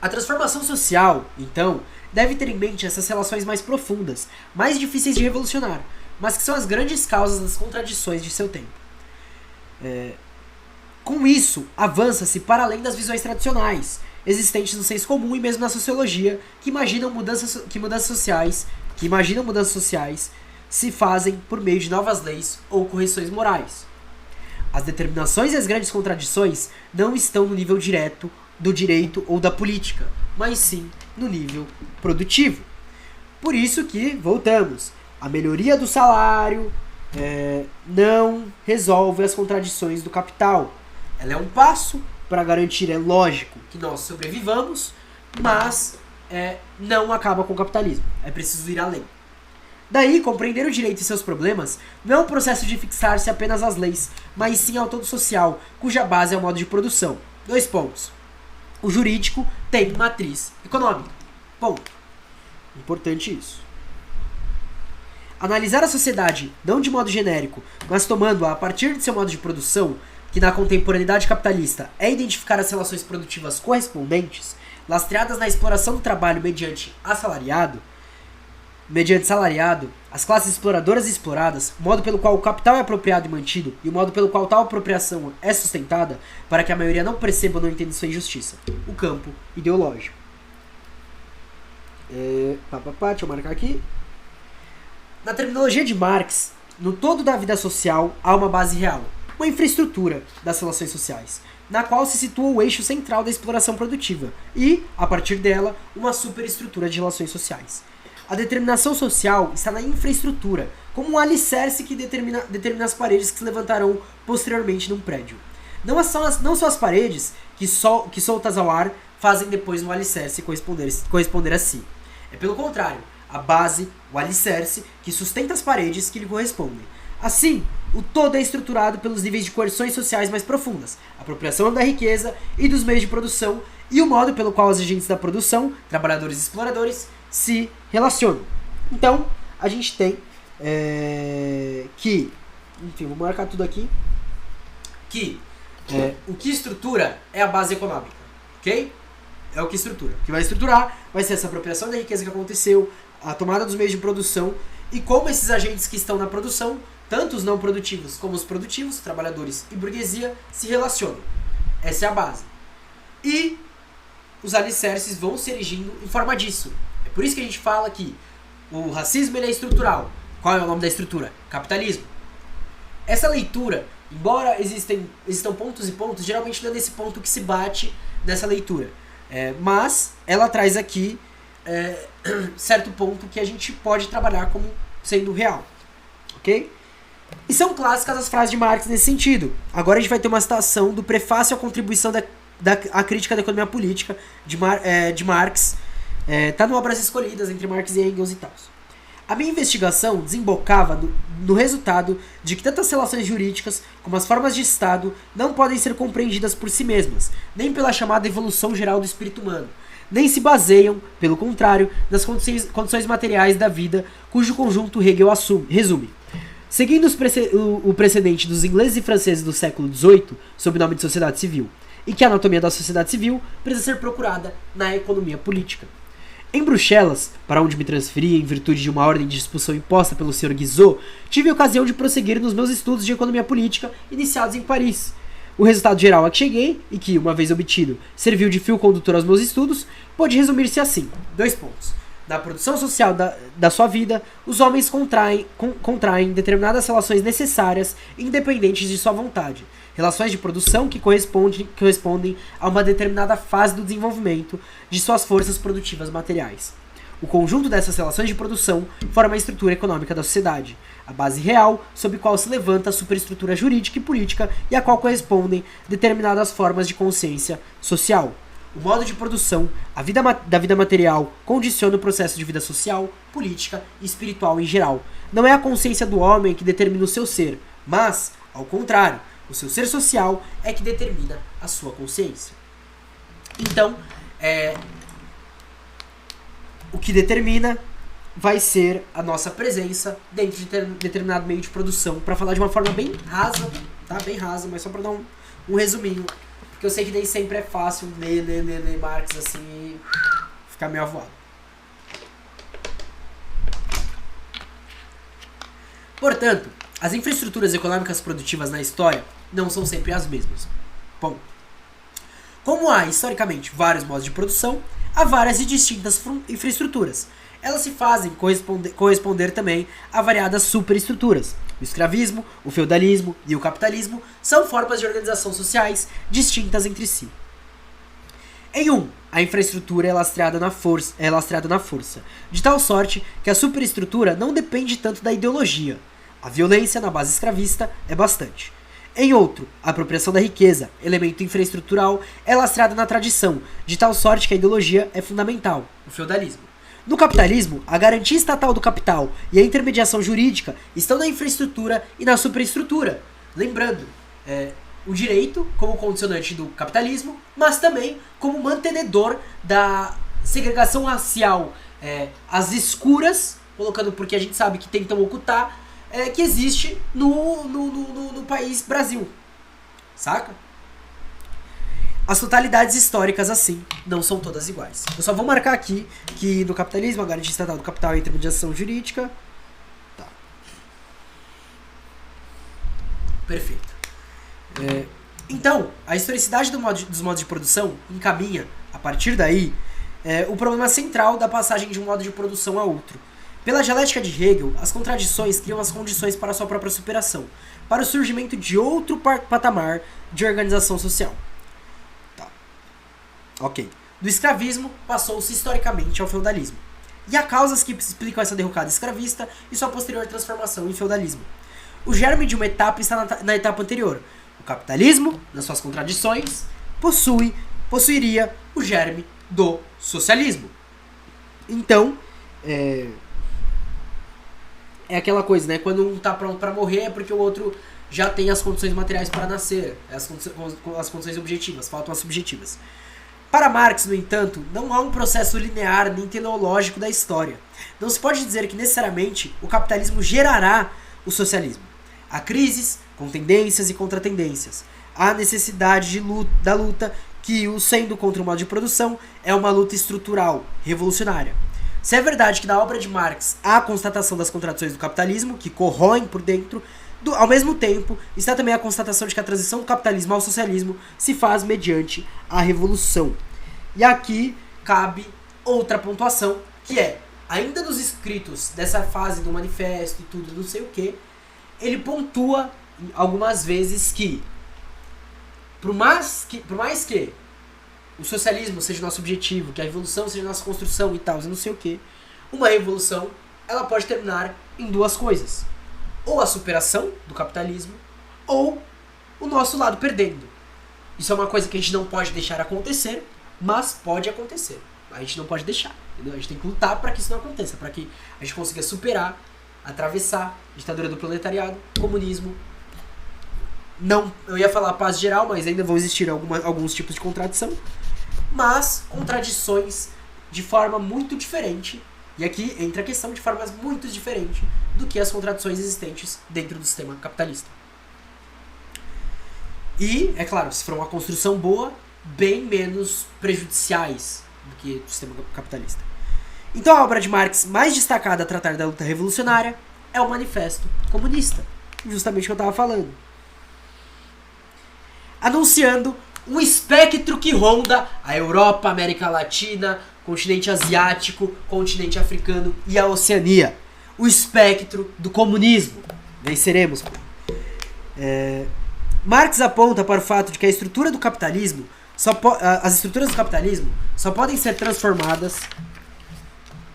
A transformação social, então, deve ter em mente essas relações mais profundas, mais difíceis de revolucionar, mas que são as grandes causas das contradições de seu tempo. Com isso, avança-se para além das visões tradicionais, existentes no senso comum e mesmo na sociologia, que imaginam mudanças sociais se fazem por meio de novas leis ou correções morais. As determinações e as grandes contradições não estão no nível direto do direito ou da política, mas sim no nível produtivo. Por isso que, voltamos, a melhoria do salário não resolve as contradições do capital. Ela é um passo para garantir, é lógico, que nós sobrevivamos, mas não acaba com o capitalismo. É preciso ir além. Daí, compreender o direito e seus problemas não é um processo de fixar-se apenas às leis, mas sim ao todo social, cuja base é o modo de produção. 2 pontos. O jurídico tem matriz econômica. Ponto. Importante isso. Analisar a sociedade, não de modo genérico, mas tomando-a a partir de seu modo de produção, que na contemporaneidade capitalista é identificar as relações produtivas correspondentes, lastreadas na exploração do trabalho mediante salariado, as classes exploradoras e exploradas, o modo pelo qual o capital é apropriado e mantido, e o modo pelo qual tal apropriação é sustentada, para que a maioria não perceba ou não entenda sua injustiça. O campo ideológico. Deixa eu marcar aqui. Na terminologia de Marx, no todo da vida social há uma base real, uma infraestrutura das relações sociais, na qual se situa o eixo central da exploração produtiva e, a partir dela, uma superestrutura de relações sociais. A determinação social está na infraestrutura, como um alicerce que determina as paredes que se levantarão posteriormente num prédio. Não são as paredes que soltas ao ar fazem depois o alicerce corresponder a si. É pelo contrário, a base, o alicerce, que sustenta as paredes que lhe correspondem. Assim, o todo é estruturado pelos níveis de coerções sociais mais profundas, a apropriação da riqueza e dos meios de produção e o modo pelo qual os agentes da produção, trabalhadores e exploradores, se relacionam. Então, a gente tem que, enfim, vou marcar tudo aqui, que o que estrutura é a base econômica, ok? É o que estrutura. O que vai estruturar vai ser essa apropriação da riqueza que aconteceu, a tomada dos meios de produção e como esses agentes que estão na produção, tanto os não produtivos como os produtivos, trabalhadores e burguesia, se relacionam. Essa é a base. E os alicerces vão se erigindo em forma disso. É por isso que a gente fala que o racismo ele é estrutural. Qual é o nome da estrutura? Capitalismo. Essa leitura, embora existam pontos e pontos, geralmente não é nesse ponto que se bate nessa leitura. Mas ela traz aqui certo ponto que a gente pode trabalhar como sendo real. Ok? E são clássicas as frases de Marx nesse sentido. Agora a gente vai ter uma citação do prefácio à contribuição à crítica da economia política de Marx. Tá no Obras Escolhidas, entre Marx e Engels e tal. A minha investigação desembocava no resultado de que tantas relações jurídicas como as formas de Estado não podem ser compreendidas por si mesmas, nem pela chamada evolução geral do espírito humano, nem se baseiam, pelo contrário, nas condições materiais da vida, cujo conjunto Hegel resume. Seguindo o precedente dos ingleses e franceses do século XVIII, sob o nome de sociedade civil, e que a anatomia da sociedade civil precisa ser procurada na economia política. Em Bruxelas, para onde me transferi em virtude de uma ordem de expulsão imposta pelo Sr. Guizot, tive a ocasião de prosseguir nos meus estudos de economia política iniciados em Paris. O resultado geral a que cheguei, e que, uma vez obtido, serviu de fio condutor aos meus estudos, pode resumir-se assim. 2 pontos. Na produção social da sua vida, os homens contraem determinadas relações necessárias, independentes de sua vontade. Relações de produção que correspondem a uma determinada fase do desenvolvimento de suas forças produtivas materiais. O conjunto dessas relações de produção forma a estrutura econômica da sociedade, a base real sob qual se levanta a superestrutura jurídica e política e a qual correspondem determinadas formas de consciência social. o modo de produção, da vida material condiciona o processo de vida social, política e espiritual em geral. Não é a consciência do homem que determina o seu ser, mas, ao contrário, o seu ser social é que determina a sua consciência. Então, o que determina vai ser a nossa presença dentro de determinado meio de produção. Para falar de uma forma bem rasa, tá? Bem rasa, mas só para dar um resuminho. Porque eu sei que nem sempre é fácil ler Marx assim e ficar meio avoado. Portanto, as infraestruturas econômicas produtivas na história não são sempre as mesmas. Bom, como há, historicamente, vários modos de produção, há várias e distintas infraestruturas. Elas se fazem corresponder também a variadas superestruturas. O escravismo, o feudalismo e o capitalismo são formas de organização sociais distintas entre si. Em a infraestrutura é lastreada na força, de tal sorte que a superestrutura não depende tanto da ideologia. A violência na base escravista é bastante. Em outro, a apropriação da riqueza, elemento infraestrutural, é lastreada na tradição, de tal sorte que a ideologia é fundamental, o feudalismo. No capitalismo, a garantia estatal do capital e a intermediação jurídica estão na infraestrutura e na superestrutura. Lembrando, o direito como condicionante do capitalismo, mas também como mantenedor da segregação racial, às escuras, colocando porque a gente sabe que tentam ocultar, que existe no país Brasil. Saca? As totalidades históricas, assim, não são todas iguais. Eu só vou marcar aqui que no capitalismo, a garantia estatal do capital é a intermediação jurídica. Tá. Perfeito. Então, a historicidade dos modos de produção encaminha, a partir daí, o problema central da passagem de um modo de produção a outro. Pela dialética de Hegel, as contradições criam as condições para a sua própria superação, para o surgimento de outro patamar de organização social. Ok. Do escravismo, passou-se historicamente ao feudalismo. E há causas que explicam essa derrocada escravista e sua posterior transformação em feudalismo. O germe de uma etapa está na etapa anterior. O capitalismo, nas suas contradições, possuiria o germe do socialismo. Então, é aquela coisa, né? Quando um tá pronto para morrer é porque o outro já tem as condições materiais para nascer. As condições objetivas, faltam as subjetivas. Para Marx, no entanto, não há um processo linear nem teleológico da história. Não se pode dizer que necessariamente o capitalismo gerará o socialismo. Há crises, com tendências e contratendências. Há necessidade da luta que, sendo contra o modo de produção, é uma luta estrutural, revolucionária. Se é verdade que na obra de Marx há a constatação das contradições do capitalismo, que corroem por dentro, ao mesmo tempo, está também a constatação de que a transição do capitalismo ao socialismo se faz mediante a revolução. E aqui cabe outra pontuação, que é, ainda nos escritos dessa fase do manifesto e tudo, não sei o que, ele pontua algumas vezes que, por mais que o socialismo seja o nosso objetivo, que a revolução seja a nossa construção e tal, não sei o que, uma revolução, ela pode terminar em duas coisas. Ou a superação do capitalismo, ou o nosso lado perdendo. Isso é uma coisa que a gente não pode deixar acontecer, mas pode acontecer. A gente não pode deixar, entendeu? A gente tem que lutar para que isso não aconteça, para que a gente consiga superar, atravessar a ditadura do proletariado, comunismo. Não, eu ia falar paz geral, mas ainda vão existir alguns tipos de contradição, mas contradições de forma muito diferente. E aqui entra a questão de formas muito diferentes do que as contradições existentes dentro do sistema capitalista. E, é claro, se for uma construção boa, bem menos prejudiciais do que o sistema capitalista. Então a obra de Marx mais destacada a tratar da luta revolucionária é o Manifesto Comunista, justamente o que eu estava falando. Anunciando um espectro que ronda a Europa, a América Latina, continente asiático, continente africano e a Oceania. O espectro do comunismo. Venceremos. Marx aponta para o fato de que a estrutura do capitalismo as estruturas do capitalismo só podem ser transformadas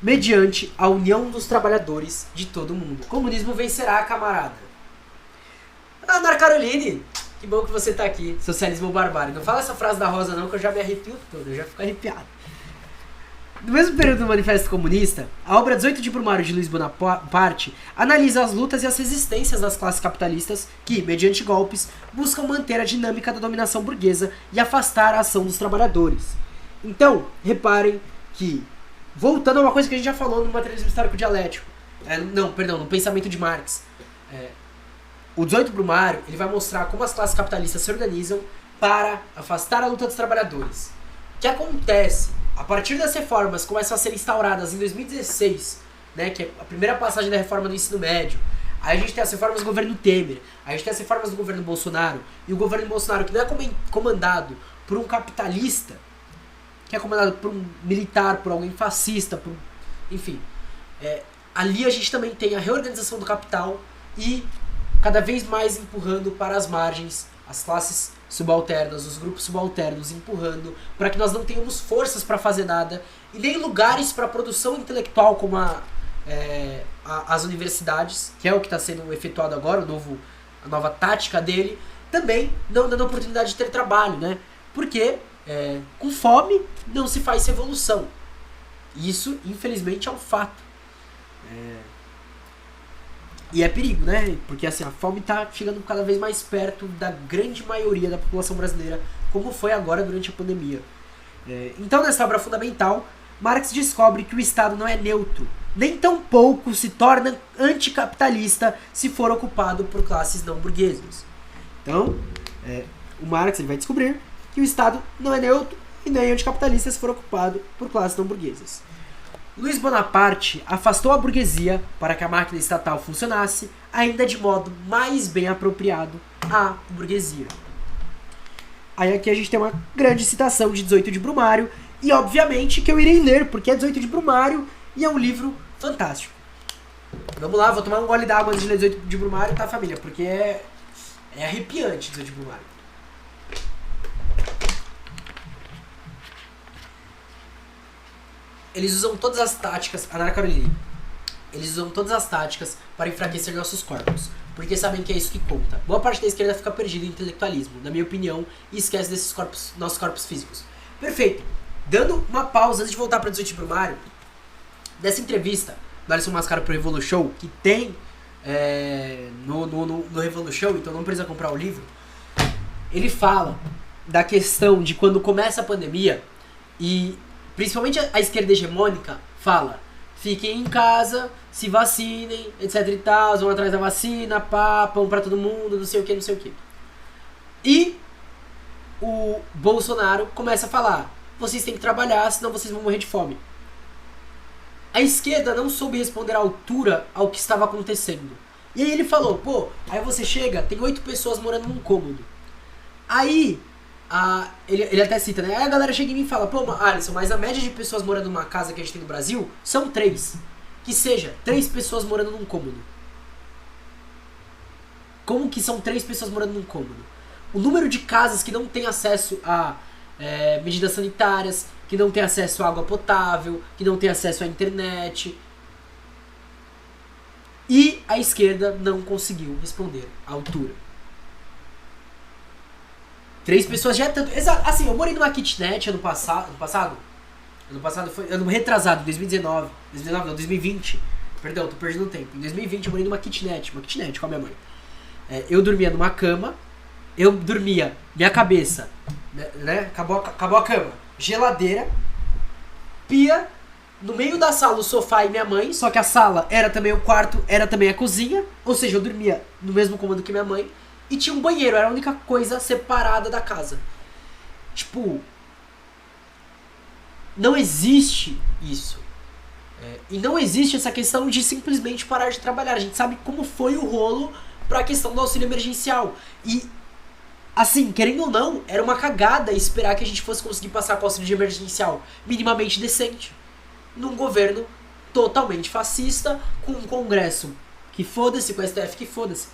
mediante a união dos trabalhadores de todo o mundo. O comunismo vencerá, camarada. Ana Caroline, Que bom que você tá aqui, socialismo barbário. Não fala essa frase da Rosa não, que eu já me arrepio todo, eu já fico arrepiado. No mesmo período do Manifesto Comunista, a obra 18 de Brumário de Luiz Bonaparte analisa as lutas e as resistências das classes capitalistas que, mediante golpes, buscam manter a dinâmica da dominação burguesa e afastar a ação dos trabalhadores. Então, reparem que, voltando a uma coisa que a gente já falou no materialismo histórico dialético, no pensamento de Marx, o 18 Brumário ele vai mostrar como as classes capitalistas se organizam para afastar a luta dos trabalhadores. O que acontece? A partir das reformas começam a ser instauradas em 2016, né, que é a primeira passagem da reforma do ensino médio. Aí a gente tem as reformas do governo Temer, aí a gente tem as reformas do governo Bolsonaro, e o governo Bolsonaro que não é comandado por um capitalista, que é comandado por um militar, por alguém fascista, enfim. Ali a gente também tem a reorganização do capital e cada vez mais empurrando para as margens as classes subalternas, os grupos subalternos empurrando para que nós não tenhamos forças para fazer nada e nem lugares para produção intelectual como as universidades, que é o que está sendo efetuado agora, a nova tática dele, também não dando oportunidade de ter trabalho, né? Porque com fome não se faz revolução. Isso, infelizmente, é um fato. E é perigo, né? Porque assim, a fome está chegando cada vez mais perto da grande maioria da população brasileira, como foi agora durante a pandemia. Então, nessa obra fundamental, Marx descobre que o Estado não é neutro, nem tampouco se torna anticapitalista se for ocupado por classes não burguesas. Então, o Marx ele vai descobrir que o Estado não é neutro e nem anticapitalista se for ocupado por classes não burguesas. Luiz Bonaparte afastou a burguesia para que a máquina estatal funcionasse, ainda de modo mais bem apropriado à burguesia. Aí aqui a gente tem uma grande citação de 18 de Brumário, e obviamente que eu irei ler, porque é 18 de Brumário e é um livro fantástico. Vamos lá, vou tomar um gole d'água antes de ler 18 de Brumário, tá, família? Porque é arrepiante 18 de Brumário. Eles usam todas as táticas, eles usam todas as táticas para enfraquecer nossos corpos, porque sabem que é isso que conta. Boa parte da esquerda fica perdida em intelectualismo, na minha opinião, e esquece desses corpos, nossos corpos físicos. Perfeito. Dando uma pausa antes de voltar para 18 de Brumário, dessa entrevista do Alisson Mascaro pro Revolu Show, que tem no Revolu Show, então não precisa comprar o livro, ele fala da questão de quando começa a pandemia e principalmente a esquerda hegemônica fala: fiquem em casa, se vacinem, etc e tal, vão atrás da vacina, pão pra todo mundo, não sei o que, não sei o que. E o Bolsonaro começa a falar: vocês têm que trabalhar, senão vocês vão morrer de fome. A esquerda não soube responder à altura ao que estava acontecendo. E aí ele falou: aí você chega, tem 8 pessoas morando num cômodo. Aí ele até cita, né? Aí a galera chega em mim e fala: Alisson, mas a média de pessoas morando numa casa que a gente tem no Brasil são 3. Que seja, 3 pessoas morando num cômodo. Como que são 3 pessoas morando num cômodo? O número de casas que não tem acesso a medidas sanitárias, que não tem acesso a água potável, que não tem acesso à internet. E a esquerda não conseguiu responder à altura. 3 pessoas já é tanto. Exato. Assim, eu morei numa kitnet ano passado foi ano retrasado, 2020. Perdão, tô perdendo tempo. Em 2020 eu morei numa kitnet com a minha mãe. Eu dormia numa cama, minha cabeça, né? Acabou a cama. Geladeira, pia, no meio da sala o sofá e minha mãe, só que a sala era também o quarto, era também a cozinha, ou seja, eu dormia no mesmo cômodo que minha mãe. E tinha um banheiro, era a única coisa separada da casa. Tipo, não existe isso. E não existe essa questão de simplesmente parar de trabalhar. A gente sabe como foi o rolo pra questão do auxílio emergencial. E, assim, querendo ou não, era uma cagada esperar que a gente fosse conseguir passar com o auxílio emergencial minimamente decente. Num governo totalmente fascista, com um congresso que foda-se, com o STF que foda-se.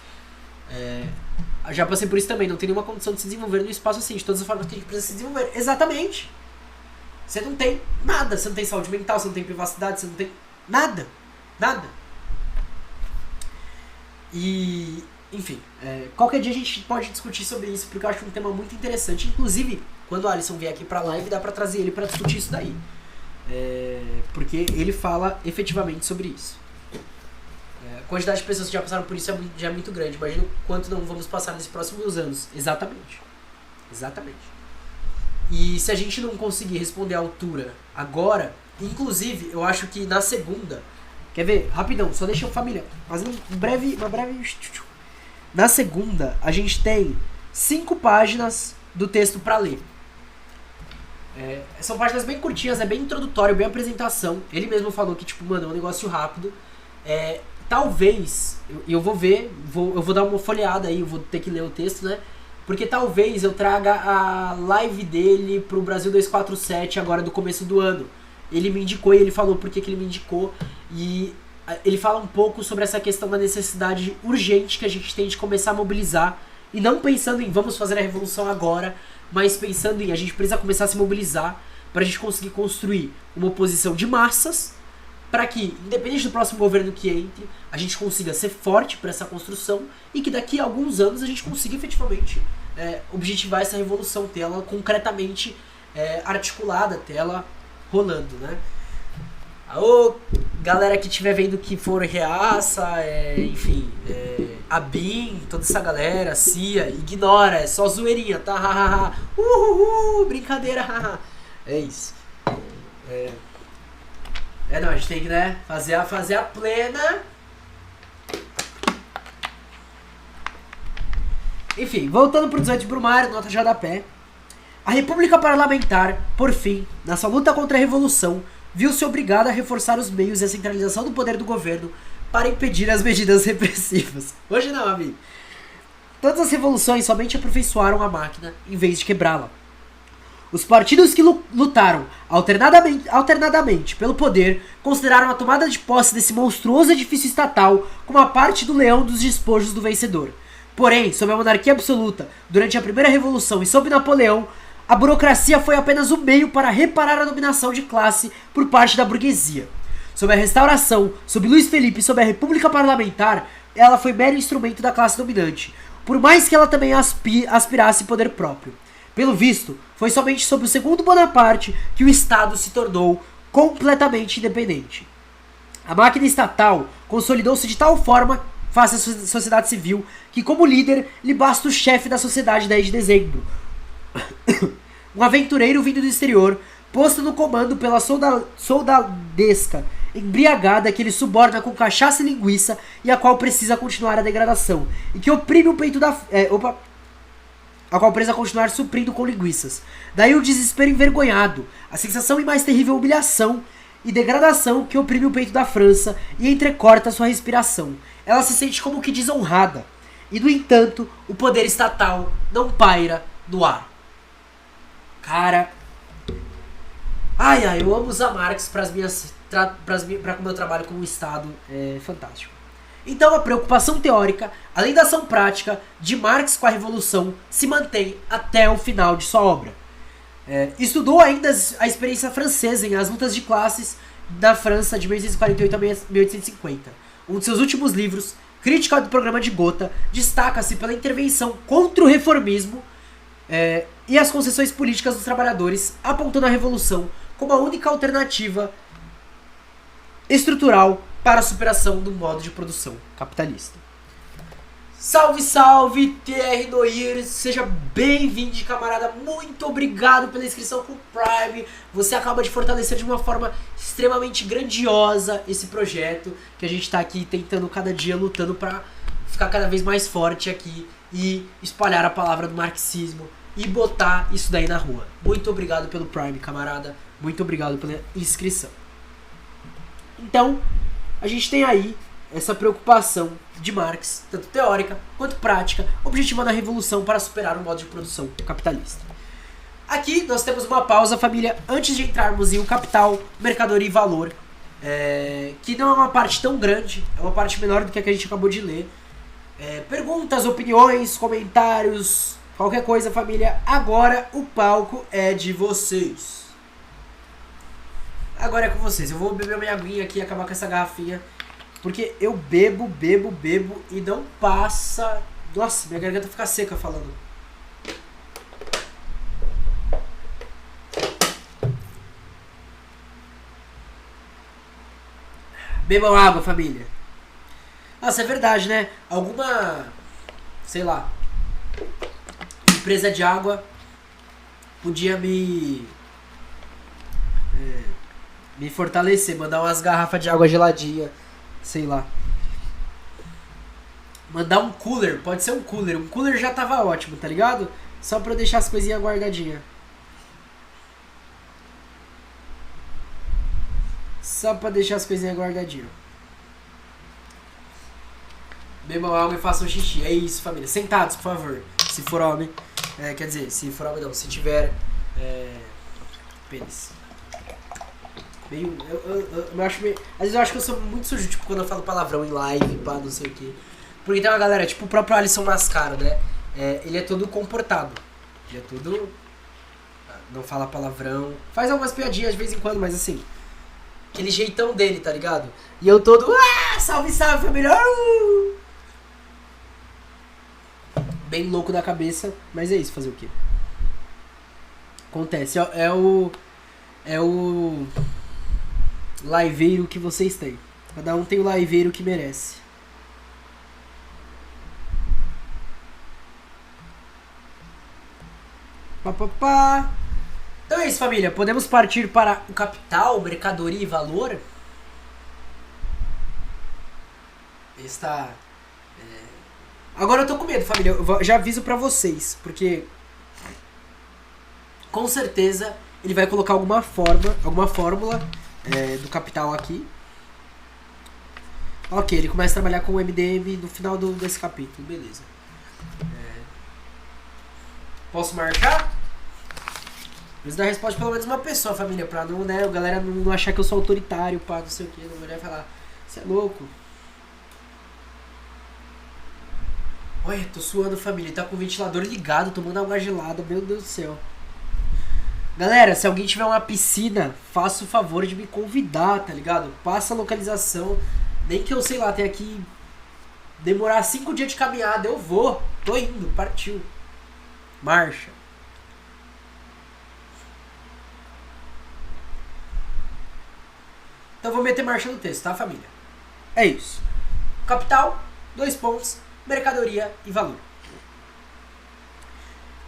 Já passei por isso também, não tem nenhuma condição de se desenvolver no espaço assim, de todas as formas que a gente precisa se desenvolver. Exatamente. Você não tem nada, você não tem saúde mental, você não tem privacidade, você não tem nada. E enfim, qualquer dia a gente pode discutir sobre isso, porque eu acho um tema muito interessante. Inclusive, quando o Alisson vier aqui pra live, dá pra trazer ele pra discutir isso daí. Porque ele fala efetivamente sobre isso. A quantidade de pessoas que já passaram por isso já é muito grande. Imagina o quanto não vamos passar nesses próximos anos. Exatamente. E se a gente não conseguir responder à altura agora, inclusive, eu acho que na segunda... Quer ver? Rapidão, só deixa eu família. Fazendo uma breve... Na segunda, a gente tem 5 páginas do texto pra ler. São páginas bem curtinhas, é bem introdutório, bem apresentação. Ele mesmo falou que, tipo, mano, é um negócio rápido. Talvez, eu vou ver, eu vou dar uma folheada aí, eu vou ter que ler o texto, né? Porque talvez eu traga a live dele pro Brasil 247 agora do começo do ano. Ele me indicou e ele falou por que ele me indicou. E ele fala um pouco sobre essa questão da necessidade urgente que a gente tem de começar a mobilizar. E não pensando em vamos fazer a revolução agora, mas pensando em a gente precisa começar a se mobilizar para a gente conseguir construir uma oposição de massas, para que, independente do próximo governo que entre, a gente consiga ser forte para essa construção e que daqui a alguns anos a gente consiga efetivamente objetivar essa revolução, ter ela concretamente articulada, ter ela rolando, né? Ô, galera que estiver vendo que for reaça, enfim, a BIM, toda essa galera, CIA, ignora, é só zoeirinha, tá? Brincadeira, é isso. Não, a gente tem que, né, fazer a plena. Enfim, voltando pro 18 de Brumário, nota de rodapé. A República Parlamentar, por fim, na sua luta contra a Revolução, viu-se obrigada a reforçar os meios e a centralização do poder do governo para impedir as medidas repressivas. Hoje não, amigo. Todas as revoluções somente aperfeiçoaram a máquina, em vez de quebrá-la. Os partidos que lutaram alternadamente pelo poder consideraram a tomada de posse desse monstruoso edifício estatal como a parte do leão dos despojos do vencedor. Porém, sob a monarquia absoluta, durante a primeira revolução e sob Napoleão, a burocracia foi apenas o meio para reparar a dominação de classe por parte da burguesia. Sob a restauração, sob Luís Felipe e sob a República Parlamentar, ela foi mero instrumento da classe dominante, por mais que ela também aspirasse poder próprio. Pelo visto, foi somente sob o segundo Bonaparte que o Estado se tornou completamente independente. A máquina estatal consolidou-se de tal forma face à sociedade civil que, como líder, lhe basta o chefe da sociedade 10 de dezembro. Um aventureiro vindo do exterior, posto no comando pela soldadesca embriagada que ele suborna com cachaça e linguiça e a qual precisa continuar a degradação, e que oprime o peito da... a qual precisa continuar suprindo com linguiças. Daí o desespero envergonhado, a sensação e mais terrível humilhação e degradação que oprime o peito da França e entrecorta sua respiração. Ela se sente como que desonrada. E, no entanto, o poder estatal não paira no ar. Cara... eu amo usar Marx para o meu trabalho como Estado. É fantástico. Então a preocupação teórica, além da ação prática de Marx com a Revolução, se mantém até o final de sua obra. Estudou ainda a experiência francesa em as lutas de classes da França de 1848 a 1850. Um de seus últimos livros, Crítica do Programa de Gotha, destaca-se pela intervenção contra o reformismo e as concessões políticas dos trabalhadores, apontando a Revolução como a única alternativa estrutural para a superação do modo de produção capitalista. Salve, salve, TR Noir, seja bem-vindo, camarada, muito obrigado pela inscrição com o Prime, você acaba de fortalecer de uma forma extremamente grandiosa esse projeto, que a gente tá aqui tentando cada dia, lutando para ficar cada vez mais forte aqui e espalhar a palavra do marxismo e botar isso daí na rua. Muito obrigado pelo Prime, camarada, muito obrigado pela inscrição. Então, a gente tem aí essa preocupação de Marx, tanto teórica quanto prática, objetivando a revolução para superar o modo de produção capitalista. Aqui nós temos uma pausa, família, antes de entrarmos em O Capital, Mercadoria e Valor, que não é uma parte tão grande, é uma parte menor do que a gente acabou de ler. Perguntas, opiniões, comentários, qualquer coisa, família, agora o palco é de vocês. Agora é com vocês. Eu vou beber minha aguinha aqui e acabar com essa garrafinha. Porque eu bebo e não passa... Nossa, minha garganta fica seca falando. Bebam água, família. Nossa, é verdade, né? Alguma, sei lá, empresa de água podia me fortalecer, mandar umas garrafas de água geladinha, sei lá. Mandar um cooler, pode ser um cooler. Um cooler já tava ótimo, tá ligado? Só pra eu deixar as coisinhas guardadinhas. Só pra deixar as coisinhas guardadinhas. Bebam água e façam xixi. É isso, família. Sentados, por favor. Se for homem. Quer dizer, se for homem não. Se tiver pênis. Meio, eu acho meio... Às vezes eu acho que eu sou muito sujo, tipo, quando eu falo palavrão em live, pá, não sei o que. Porque tem uma galera, tipo o próprio Alisson Mascaro, né? Ele é todo comportado. Ele é todo... Não fala palavrão. Faz algumas piadinhas de vez em quando, mas assim... Aquele jeitão dele, tá ligado? E eu todo... Salve, salve, família! Bem louco da cabeça, mas é isso, fazer o quê? Acontece, é o liveiro que vocês têm. Cada um tem o liveiro que merece. Pá. Então é isso, família. Podemos partir para o capital, mercadoria e valor? Agora eu tô com medo, família. Eu já aviso pra vocês, porque com certeza ele vai colocar alguma fórmula do capital aqui. Ok, ele começa a trabalhar com o MDM no final desse capítulo, beleza. Posso marchar? Preciso dar resposta de pelo menos uma pessoa, família, pra não, né, a galera não achar que eu sou autoritário, pá, não sei o que, não vai falar, você é louco. Olha, tô suando, família, tá com o ventilador ligado, tomando água gelada, meu Deus do céu. Galera, se alguém tiver uma piscina, faça o favor de me convidar, tá ligado? Passa a localização, nem que eu, sei lá, tenha que demorar 5 dias de caminhada, eu vou, tô indo, partiu. Marcha. Então vou meter marcha no texto, tá, família? É isso. Capital, 2 pontos, mercadoria e valor.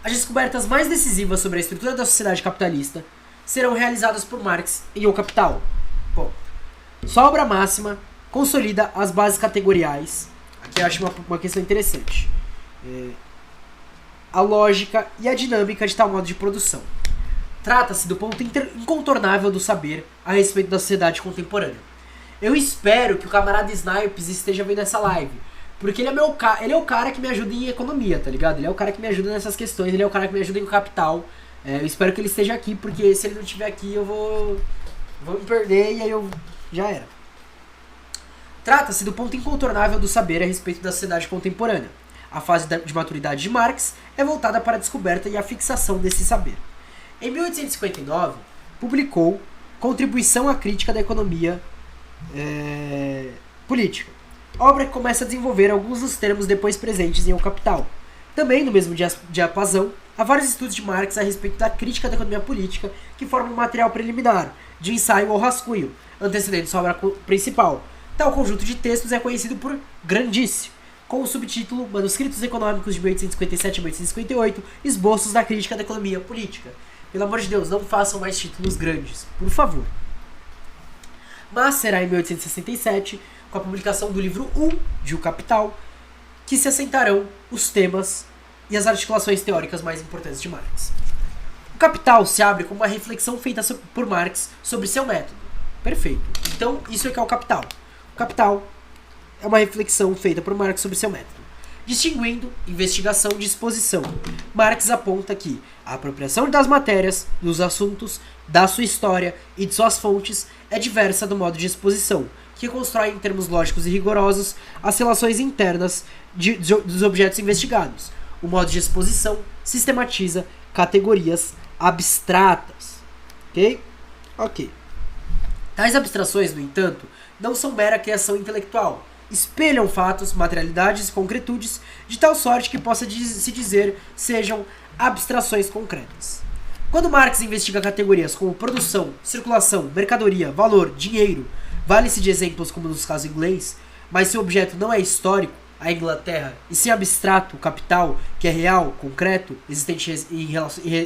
As descobertas mais decisivas sobre a estrutura da sociedade capitalista serão realizadas por Marx em O Capital. Bom, sua obra máxima consolida as bases categoriais. Aqui eu acho uma questão interessante. A lógica e a dinâmica de tal modo de produção. Trata-se do ponto incontornável do saber a respeito da sociedade contemporânea. Eu espero que o camarada Snipes esteja vendo essa live, porque ele é o cara que me ajuda em economia, tá ligado? Ele é o cara que me ajuda nessas questões, ele é o cara que me ajuda em capital. Eu espero que ele esteja aqui, porque se ele não estiver aqui eu vou me perder e aí eu já era. Trata-se do ponto incontornável do saber a respeito da sociedade contemporânea. A fase de maturidade de Marx é voltada para a descoberta e a fixação desse saber. Em 1859, publicou Contribuição à Crítica da Economia Política, obra que começa a desenvolver alguns dos termos depois presentes em O Capital. Também, no mesmo diapasão, há vários estudos de Marx a respeito da crítica da economia política que formam um material preliminar, de ensaio ou rascunho, antecedendo sua obra principal. Tal conjunto de textos é conhecido por grandíssimo, com o subtítulo Manuscritos Econômicos de 1857 a 1858, Esboços da Crítica da Economia Política. Pelo amor de Deus, não façam mais títulos grandes, por favor. Mas será em 1867, com a publicação do livro 1 de O Capital, que se assentarão os temas e as articulações teóricas mais importantes de Marx. O Capital se abre com uma reflexão feita por Marx sobre seu método. Perfeito. Então, isso é que é o Capital. O Capital é uma reflexão feita por Marx sobre seu método. Distinguindo investigação de exposição, Marx aponta que a apropriação das matérias, dos assuntos, da sua história e de suas fontes é diversa do modo de exposição, que constrói em termos lógicos e rigorosos as relações internas dos objetos investigados. O modo de exposição sistematiza categorias abstratas. Ok? Tais abstrações, no entanto, não são mera criação intelectual. Espelham fatos, materialidades e concretudes, de tal sorte que possa se dizer sejam abstrações concretas. Quando Marx investiga categorias como produção, circulação, mercadoria, valor, dinheiro, vale-se de exemplos como nos casos inglês, mas seu objeto não é histórico, a Inglaterra, e sim abstrato, o capital, que é real, concreto, existente em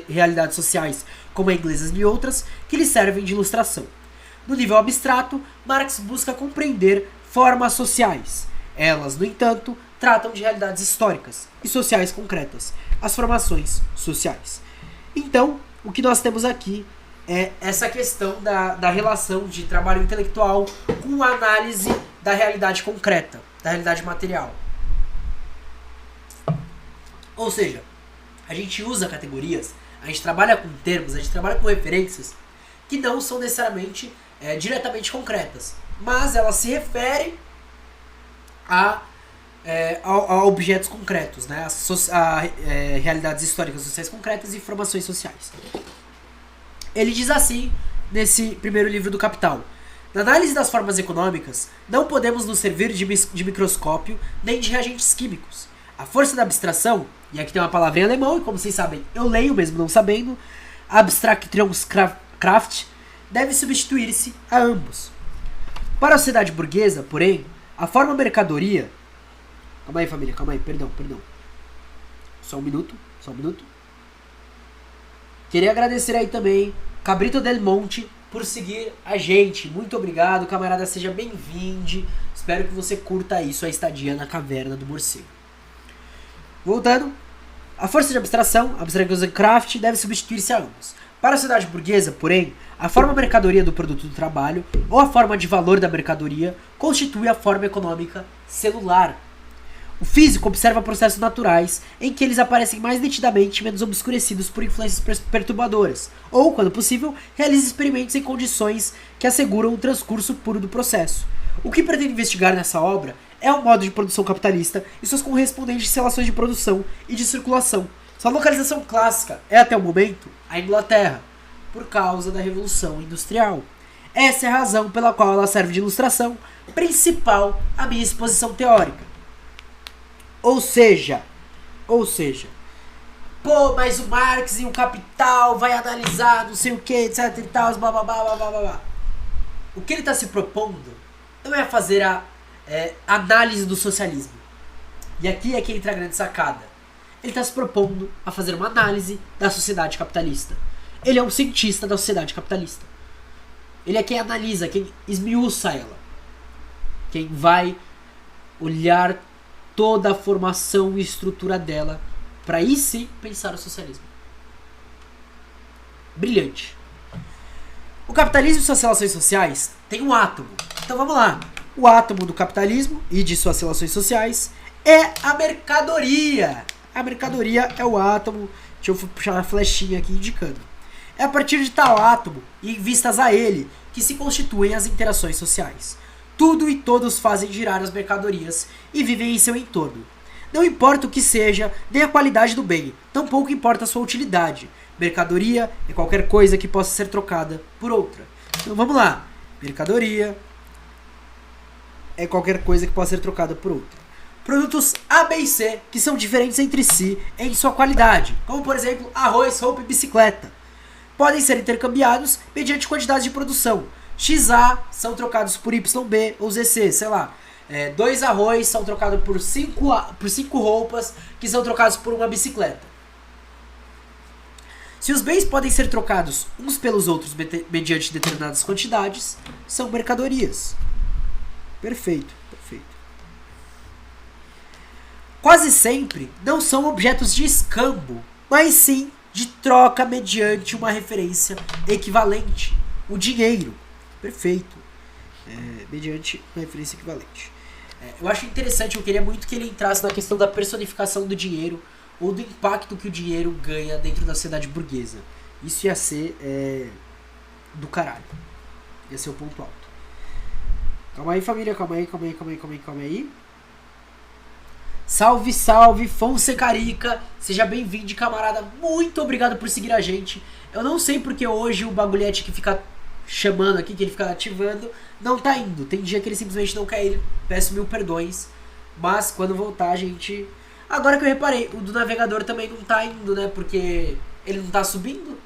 realidades sociais como a inglesas e outras, que lhe servem de ilustração. No nível abstrato, Marx busca compreender formas sociais. Elas, no entanto, tratam de realidades históricas e sociais concretas, as formações sociais. Então, o que nós temos aqui é essa questão da relação de trabalho intelectual com a análise da realidade concreta, da realidade material. Ou seja, a gente usa categorias, a gente trabalha com termos, a gente trabalha com referências que não são necessariamente diretamente concretas, mas elas se referem a objetos concretos, né? a realidades históricas sociais concretas e formações sociais. Ele diz assim, nesse primeiro livro do Capital: na análise das formas econômicas, não podemos nos servir de microscópio nem de reagentes químicos. A força da abstração, e aqui tem uma palavra em alemão, e como vocês sabem, eu leio mesmo não sabendo, Abstraktionskraft, deve substituir-se a ambos. Para a sociedade burguesa, porém, a forma mercadoria... Calma aí, família, calma aí, perdão. Só um minuto. Queria agradecer aí também Cabrito Del Monte por seguir a gente. Muito obrigado, camarada, seja bem-vindo. Espero que você curta aí sua estadia na caverna do morcego. Voltando, a força de abstração, Abstraktionskraft, deve substituir-se a ambos. Para a sociedade burguesa, porém, a forma mercadoria do produto do trabalho, ou a forma de valor da mercadoria, constitui a forma econômica celular. O físico observa processos naturais, em que eles aparecem mais nitidamente menos obscurecidos por influências perturbadoras, ou, quando possível, realiza experimentos em condições que asseguram o transcurso puro do processo. O que pretende investigar nessa obra é o modo de produção capitalista e suas correspondentes relações de produção e de circulação. Sua localização clássica é, até o momento, a Inglaterra, por causa da Revolução Industrial. Essa é a razão pela qual ela serve de ilustração principal à minha exposição teórica. Ou seja, pô, mas o Marx e o Capital vai analisar não sei o que, etc e tal, blá blá blá blá blá blá. O que ele está se propondo não é fazer a análise do socialismo. E aqui é que entra a grande sacada. Ele está se propondo a fazer uma análise da sociedade capitalista. Ele é um cientista da sociedade capitalista. Ele é quem analisa, quem esmiuça ela. Quem vai olhar toda a formação e estrutura dela para aí sim pensar o socialismo. Brilhante. O capitalismo e suas relações sociais tem um átomo. Então vamos lá. O átomo do capitalismo e de suas relações sociais é a mercadoria. A mercadoria é o átomo. Deixa eu puxar uma flechinha aqui indicando. É a partir de tal átomo e vistas a ele que se constituem as interações sociais. Tudo e todos fazem girar as mercadorias e vivem em seu entorno. Não importa o que seja, nem a qualidade do bem, tampouco importa a sua utilidade. Mercadoria é qualquer coisa que possa ser trocada por outra. Então vamos lá. Mercadoria é qualquer coisa que possa ser trocada por outra. Produtos A, B e C, que são diferentes entre si em sua qualidade, como por exemplo arroz, roupa e bicicleta, podem ser intercambiados mediante quantidade de produção. XA são trocados por YB ou ZC, sei lá. 2 arroz são trocados por 5 roupas, que são trocados por uma bicicleta. Se os bens podem ser trocados uns pelos outros mediante determinadas quantidades, são mercadorias. Perfeito. Quase sempre não são objetos de escambo, mas sim de troca mediante uma referência equivalente, o dinheiro. Perfeito. Mediante uma referência equivalente. Eu acho interessante, eu queria muito que ele entrasse na questão da personificação do dinheiro ou do impacto que o dinheiro ganha dentro da sociedade burguesa. Isso ia ser do caralho. Ia ser o ponto alto. Calma aí, família, calma aí. Salve, salve, Fonsecarica. Seja bem-vindo, camarada. Muito obrigado por seguir a gente. Eu não sei porque hoje o bagulhete que fica chamando aqui, que ele fica ativando, não tá indo. Tem dia que ele simplesmente não quer ir, peço mil perdões. Mas quando voltar a gente... Agora que eu reparei, o do navegador também não tá indo, né? Porque ele não tá subindo.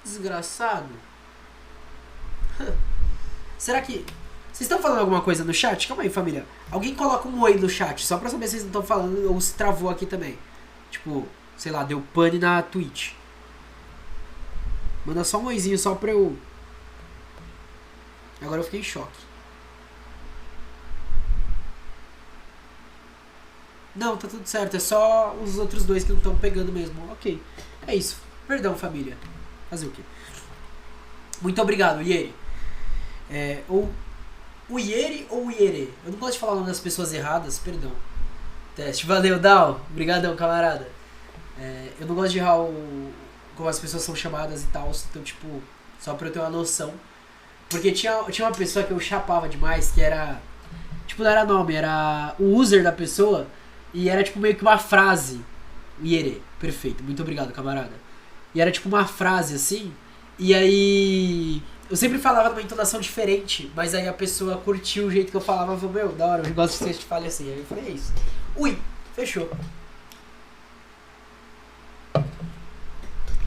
Desgraçado. Será que... Vocês estão falando alguma coisa no chat? Calma aí, família. Alguém coloca um oi no chat, só pra saber se vocês não estão falando ou se travou aqui também. Tipo, sei lá, deu pane na Twitch. Manda só um oizinho só pra eu... Agora eu fiquei em choque. Não, tá tudo certo. É só os outros dois que não estão pegando mesmo. Ok. É isso. Perdão, família. Fazer o quê? Muito obrigado, Ieri. O Ieri ou o Iere? Eu não gosto de falar o nome das pessoas erradas. Perdão. Teste. Valeu, Dal. Obrigadão, camarada. Eu não gosto de errar como as pessoas são chamadas e tal. Então, tipo, só pra eu ter uma noção. Porque tinha uma pessoa que eu chapava demais, que era... Tipo, não era nome, era o user da pessoa. E era tipo meio que uma frase. Iere. Perfeito. Muito obrigado, camarada. E era tipo uma frase assim. E aí... Eu sempre falava numa entonação diferente, mas aí a pessoa curtiu o jeito que eu falava e falou, meu, da hora, eu gosto que você te fale assim. Aí eu falei, é isso. Ui, fechou.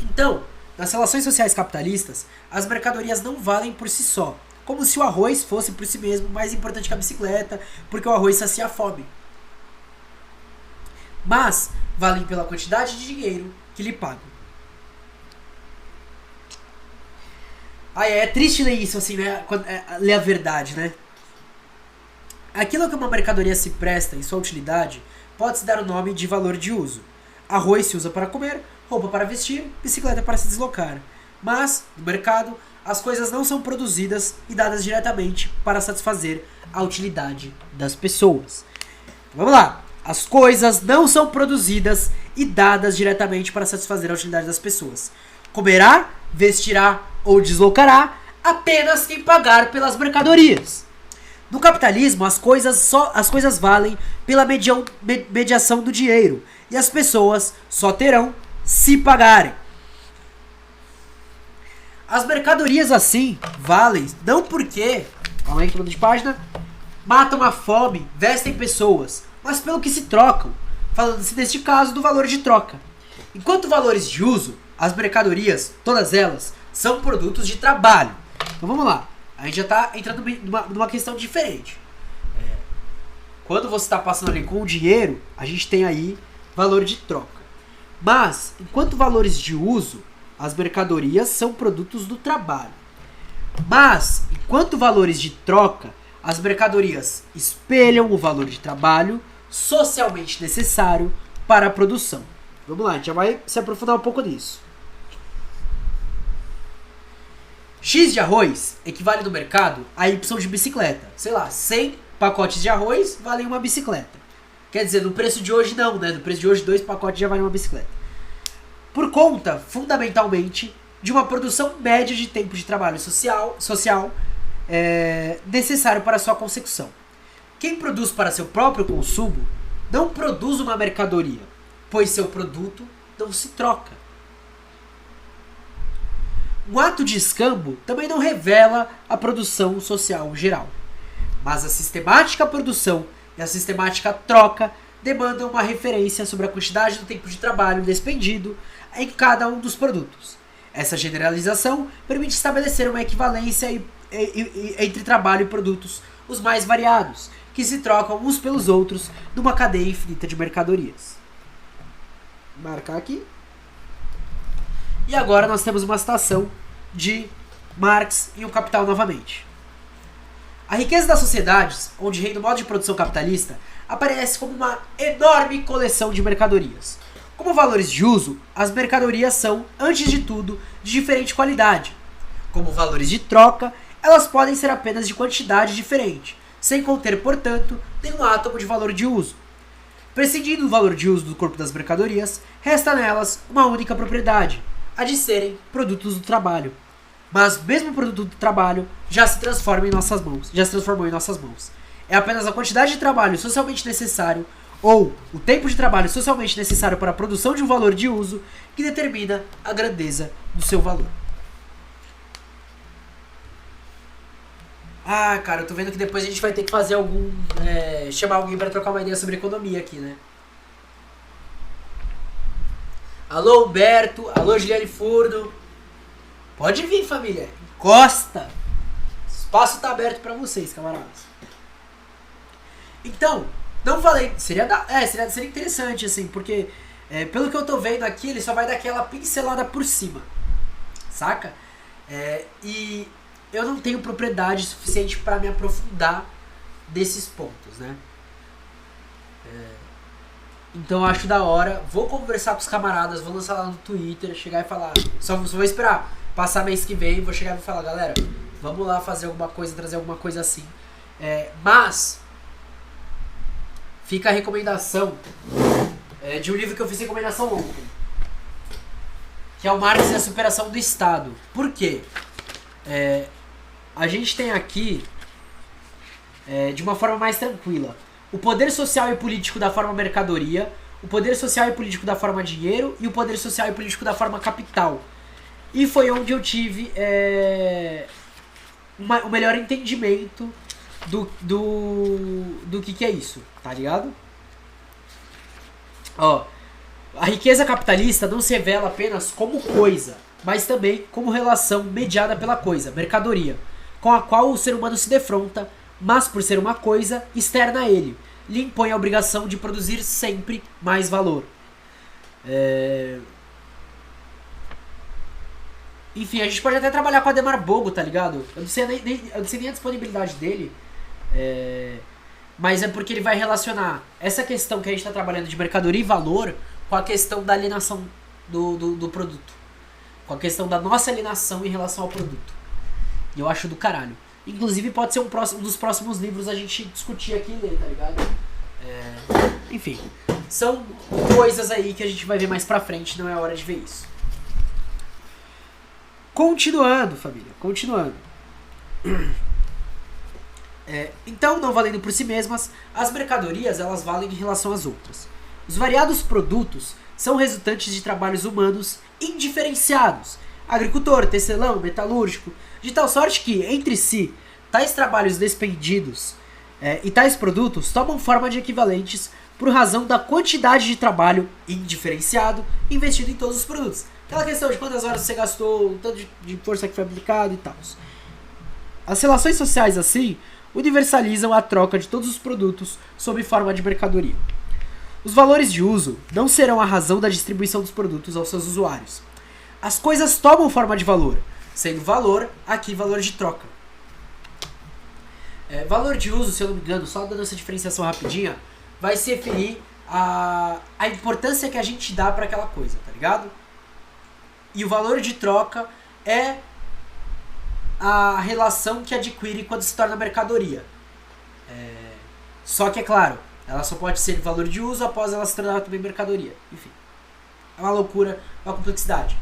Então, nas relações sociais capitalistas, as mercadorias não valem por si só. Como se o arroz fosse por si mesmo mais importante que a bicicleta, porque o arroz sacia a fome. Mas valem pela quantidade de dinheiro que lhe pagam. É triste ler isso, assim, né? Ler a verdade, né? Aquilo que uma mercadoria se presta em sua utilidade pode-se dar o nome de valor de uso. Arroz se usa para comer, roupa para vestir, bicicleta para se deslocar. Mas, no mercado, as coisas não são produzidas e dadas diretamente para satisfazer a utilidade das pessoas. Vamos lá! As coisas não são produzidas e dadas diretamente para satisfazer a utilidade das pessoas. Comerá, vestirá ou deslocará apenas quem pagar pelas mercadorias. No capitalismo, as coisas valem pela mediação do dinheiro e as pessoas só terão se pagarem. As mercadorias assim valem não porque, calma aí, de página, matam a fome, vestem pessoas, mas pelo que se trocam, falando-se neste caso do valor de troca. Enquanto valores de uso, as mercadorias, todas elas, são produtos de trabalho. Então vamos lá. A gente já está entrando numa questão diferente. Quando você está passando ali com o dinheiro, a gente tem aí valor de troca. Mas, enquanto valores de uso, as mercadorias são produtos do trabalho. Mas, enquanto valores de troca, as mercadorias espelham o valor de trabalho socialmente necessário para a produção. Vamos lá, a gente já vai se aprofundar um pouco nisso. X de arroz equivale no mercado a Y de bicicleta. Sei lá, 100 pacotes de arroz valem uma bicicleta. Quer dizer, no preço de hoje não, né? No preço de hoje 2 pacotes já valem uma bicicleta. Por conta, fundamentalmente, de uma produção média de tempo de trabalho social necessário para sua consecução. Quem produz para seu próprio consumo não produz uma mercadoria, pois seu produto não se troca. Um ato de escambo também não revela a produção social geral, mas a sistemática produção e a sistemática troca demandam uma referência sobre a quantidade do tempo de trabalho despendido em cada um dos produtos. Essa generalização permite estabelecer uma equivalência entre trabalho e produtos os mais variados, que se trocam uns pelos outros numa cadeia infinita de mercadorias. Marcar aqui. E agora nós temos uma citação de Marx em O Capital novamente. A riqueza das sociedades, onde reina o modo de produção capitalista, aparece como uma enorme coleção de mercadorias. Como valores de uso, as mercadorias são, antes de tudo, de diferente qualidade. Como valores de troca, elas podem ser apenas de quantidade diferente, sem conter, portanto, nenhum átomo de valor de uso. Prescindindo do valor de uso do corpo das mercadorias, resta nelas uma única propriedade, a de serem produtos do trabalho. Mas mesmo o produto do trabalho já se transformou em nossas mãos. É apenas a quantidade de trabalho socialmente necessário ou o tempo de trabalho socialmente necessário para a produção de um valor de uso que determina a grandeza do seu valor. Ah, cara, eu tô vendo que depois a gente vai ter que fazer algum... chamar alguém pra trocar uma ideia sobre economia aqui, né? Alô, Humberto. Alô, Juliane Furno. Pode vir, família. Encosta. O espaço tá aberto pra vocês, camaradas. Então, não falei... Seria interessante, assim, porque... pelo que eu tô vendo aqui, ele só vai dar aquela pincelada por cima. Saca? E... eu não tenho propriedade suficiente para me aprofundar desses pontos, né? Então eu acho da hora. Vou conversar com os camaradas, vou lançar lá no Twitter, chegar e falar. Só vou esperar passar mês que vem, vou chegar e falar, galera, vamos lá fazer alguma coisa, trazer alguma coisa assim. Mas fica a recomendação de um livro que eu fiz recomendação ontem, que é o Marx e a Superação do Estado. Por quê? A gente tem aqui, de uma forma mais tranquila, o poder social e político da forma mercadoria, o poder social e político da forma dinheiro e o poder social e político da forma capital. E foi onde eu tive o melhor entendimento do que é isso, tá ligado? Ó, a riqueza capitalista não se revela apenas como coisa, mas também como relação mediada pela coisa, mercadoria, com a qual o ser humano se defronta, mas por ser uma coisa externa a ele, lhe impõe a obrigação de produzir sempre mais valor. Enfim, a gente pode até trabalhar com a Ademar Bogo, tá ligado? Eu não sei nem a disponibilidade dele, mas é porque ele vai relacionar essa questão que a gente está trabalhando de mercadoria e valor com a questão da alienação do produto, com a questão da nossa alienação em relação ao produto. E eu acho do caralho. Inclusive pode ser um dos próximos livros a gente discutir aqui e ler, tá ligado? Enfim, são coisas aí que a gente vai ver mais pra frente, não é hora de ver isso. Continuando, família, continuando. Então, não valendo por si mesmas, as mercadorias elas valem em relação às outras. Os variados produtos são resultantes de trabalhos humanos indiferenciados, agricultor, tecelão, metalúrgico, de tal sorte que, entre si, tais trabalhos despendidos e tais produtos tomam forma de equivalentes por razão da quantidade de trabalho indiferenciado investido em todos os produtos. Aquela questão de quantas horas você gastou, o tanto de força que foi aplicado e tal. As relações sociais, assim, universalizam a troca de todos os produtos sob forma de mercadoria. Os valores de uso não serão a razão da distribuição dos produtos aos seus usuários. As coisas tomam forma de valor, sendo valor, aqui, valor de troca. Valor de uso, se eu não me engano, só dando essa diferenciação rapidinha, vai se referir à importância que a gente dá para aquela coisa, tá ligado? E o valor de troca é a relação que adquire quando se torna mercadoria. Só que, é claro, ela só pode ser valor de uso após ela se tornar também mercadoria. Enfim, é uma loucura, uma complexidade.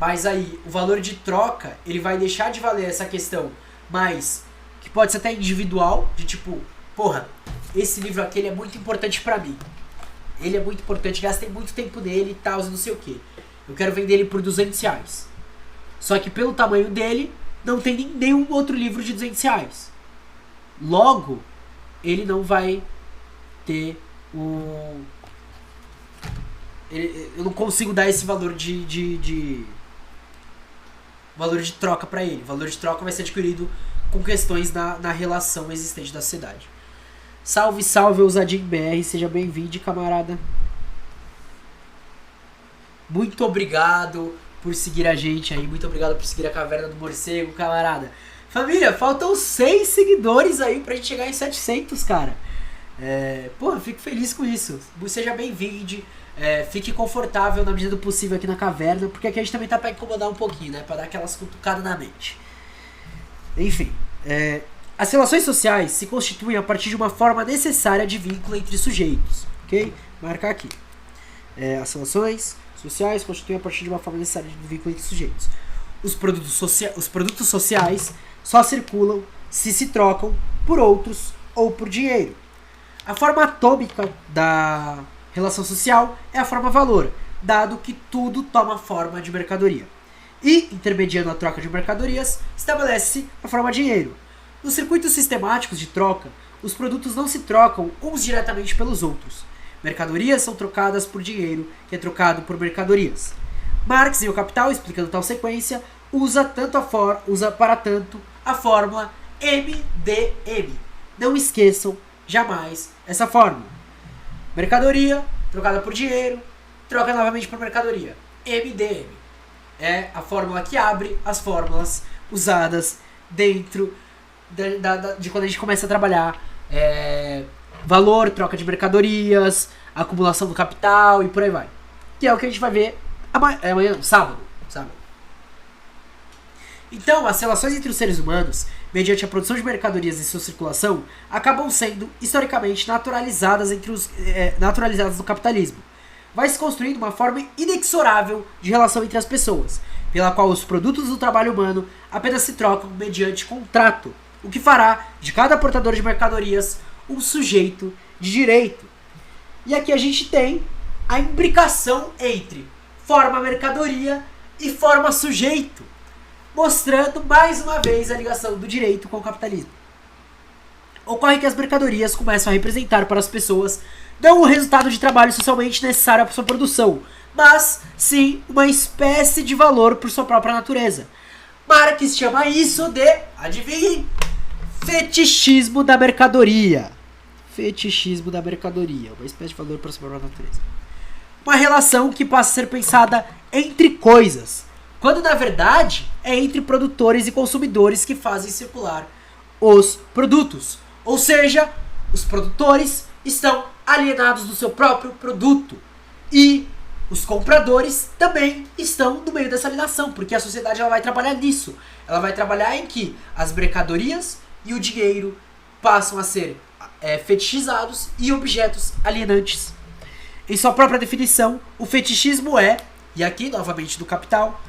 Mas aí, o valor de troca, ele vai deixar de valer essa questão mais, que pode ser até individual, de tipo, porra, esse livro aqui ele é muito importante pra mim. Ele é muito importante, gastei muito tempo nele e tal, não sei o que. Eu quero vender ele por R$200. Só que pelo tamanho dele, não tem nenhum outro livro de R$200. Logo, ele não vai ter eu não consigo dar esse valor valor de troca pra ele. O valor de troca vai ser adquirido com questões na relação existente da sociedade. Salve, salve, Ousadinho BR, seja bem-vindo, camarada. Muito obrigado por seguir a gente aí, muito obrigado por seguir a Caverna do Morcego, camarada. Família, faltam 6 seguidores aí pra gente chegar em 700, cara. Porra, fico feliz com isso. Seja bem-vindo. Fique confortável na medida do possível aqui na caverna, porque aqui a gente também tá pra incomodar um pouquinho, né? Pra dar aquelas cutucadas na mente. Enfim, as relações sociais se constituem a partir de uma forma necessária de vínculo entre sujeitos, ok? Marcar aqui. As relações sociais constituem a partir de uma forma necessária de vínculo entre sujeitos. Os produtos sociais só circulam se trocam por outros ou por dinheiro. A forma atômica da relação social é a forma valor, dado que tudo toma forma de mercadoria. E, intermediando a troca de mercadorias, estabelece a forma dinheiro. Nos circuitos sistemáticos de troca, os produtos não se trocam uns diretamente pelos outros. Mercadorias são trocadas por dinheiro, que é trocado por mercadorias. Marx, em O Capital, explicando tal sequência, usa para tanto a fórmula MDM. Não esqueçam jamais essa fórmula. Mercadoria, trocada por dinheiro, troca novamente por mercadoria. MDM. É a fórmula que abre as fórmulas usadas dentro de quando a gente começa a trabalhar valor, troca de mercadorias, acumulação do capital e por aí vai. Que é o que a gente vai ver amanhã, sábado. Então, as relações entre os seres humanos, mediante a produção de mercadorias e sua circulação, acabam sendo, historicamente, naturalizadas no capitalismo. Vai se construindo uma forma inexorável de relação entre as pessoas, pela qual os produtos do trabalho humano apenas se trocam mediante contrato, o que fará de cada portador de mercadorias um sujeito de direito. E aqui a gente tem a imbricação entre forma mercadoria e forma sujeito, mostrando mais uma vez a ligação do direito com o capitalismo. Ocorre que as mercadorias começam a representar para as pessoas não o resultado de trabalho socialmente necessário à sua produção, mas sim uma espécie de valor por sua própria natureza. Marx chama isso de, adivinhem, fetichismo da mercadoria. Fetichismo da mercadoria, uma espécie de valor por sua própria natureza. Uma relação que passa a ser pensada entre coisas, quando na verdade é entre produtores e consumidores que fazem circular os produtos. Ou seja, os produtores estão alienados do seu próprio produto e os compradores também estão no meio dessa alienação, porque a sociedade ela vai trabalhar nisso. Ela vai trabalhar em que as mercadorias e o dinheiro passam a ser fetichizados e objetos alienantes. Em sua própria definição, o fetichismo e aqui novamente do Capital,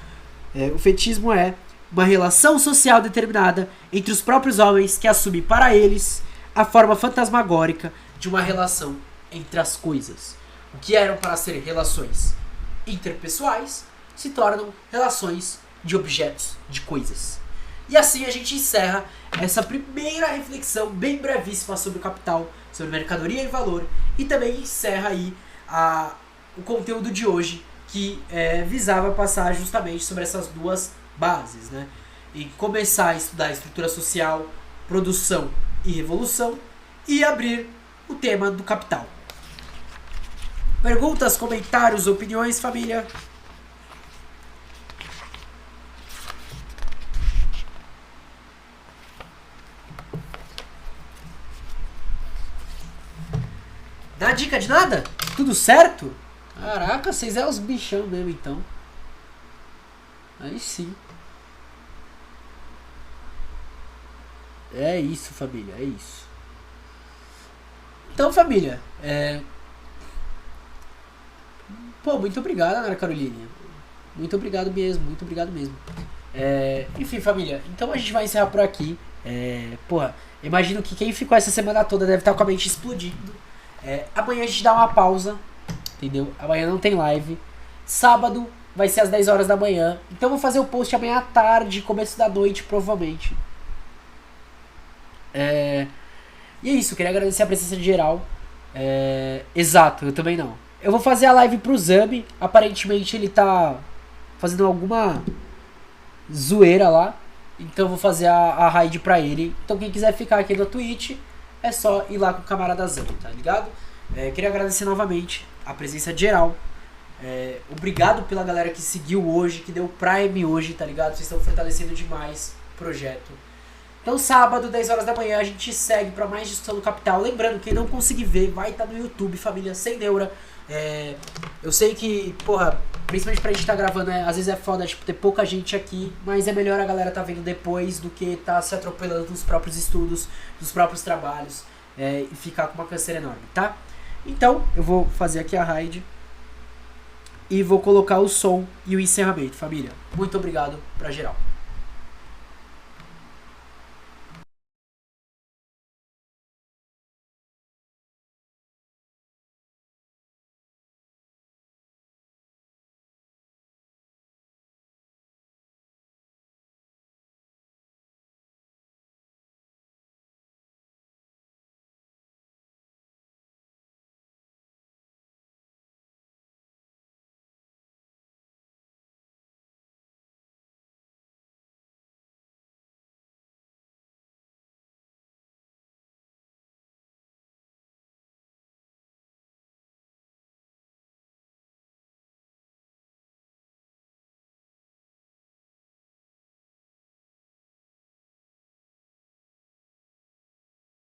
o fetichismo é uma relação social determinada entre os próprios homens que assume para eles a forma fantasmagórica de uma relação entre as coisas. O que eram para ser relações interpessoais se tornam relações de objetos, de coisas. E assim a gente encerra essa primeira reflexão bem brevíssima sobre o capital, sobre mercadoria e valor, e também encerra aí o conteúdo de hoje, que visava passar justamente sobre essas duas bases, né? E começar a estudar estrutura social, produção e revolução, e abrir o tema do capital. Perguntas, comentários, opiniões, família? Dá dica de nada? Tudo certo? Caraca, vocês os bichão mesmo, então. Aí sim. É isso, família, é isso. Então, família, Pô, muito obrigado, Ana Caroline. Muito obrigado mesmo, muito obrigado mesmo. Enfim, família, então a gente vai encerrar por aqui. Porra, imagino que quem ficou essa semana toda deve estar com a mente explodindo. Amanhã a gente dá uma pausa, entendeu? Amanhã não tem live. Sábado vai ser às 10 horas da manhã. Então eu vou fazer o post amanhã à tarde, começo da noite, provavelmente. E é isso, queria agradecer a presença de geral. Exato, eu também não. Eu vou fazer a live pro Zami. Aparentemente ele tá fazendo alguma zoeira lá. Então eu vou fazer a raid pra ele. Então quem quiser ficar aqui na Twitch, é só ir lá com o camarada Zami, tá ligado? Queria agradecer novamente a presença de geral. Obrigado pela galera que seguiu hoje, que deu Prime hoje, tá ligado? Vocês estão fortalecendo demais o projeto. Então sábado, 10 horas da manhã, a gente segue pra mais discussão do Capital. Lembrando, quem não conseguir ver, vai estar no YouTube, família, sem neura. Eu sei que, porra, principalmente pra gente tá gravando, às vezes é foda, tipo, ter pouca gente aqui, mas é melhor a galera tá vendo depois do que tá se atropelando nos próprios estudos, nos próprios trabalhos, e ficar com uma canseira enorme, tá? Então, eu vou fazer aqui a raid e vou colocar o som e o encerramento, família. Muito obrigado pra geral.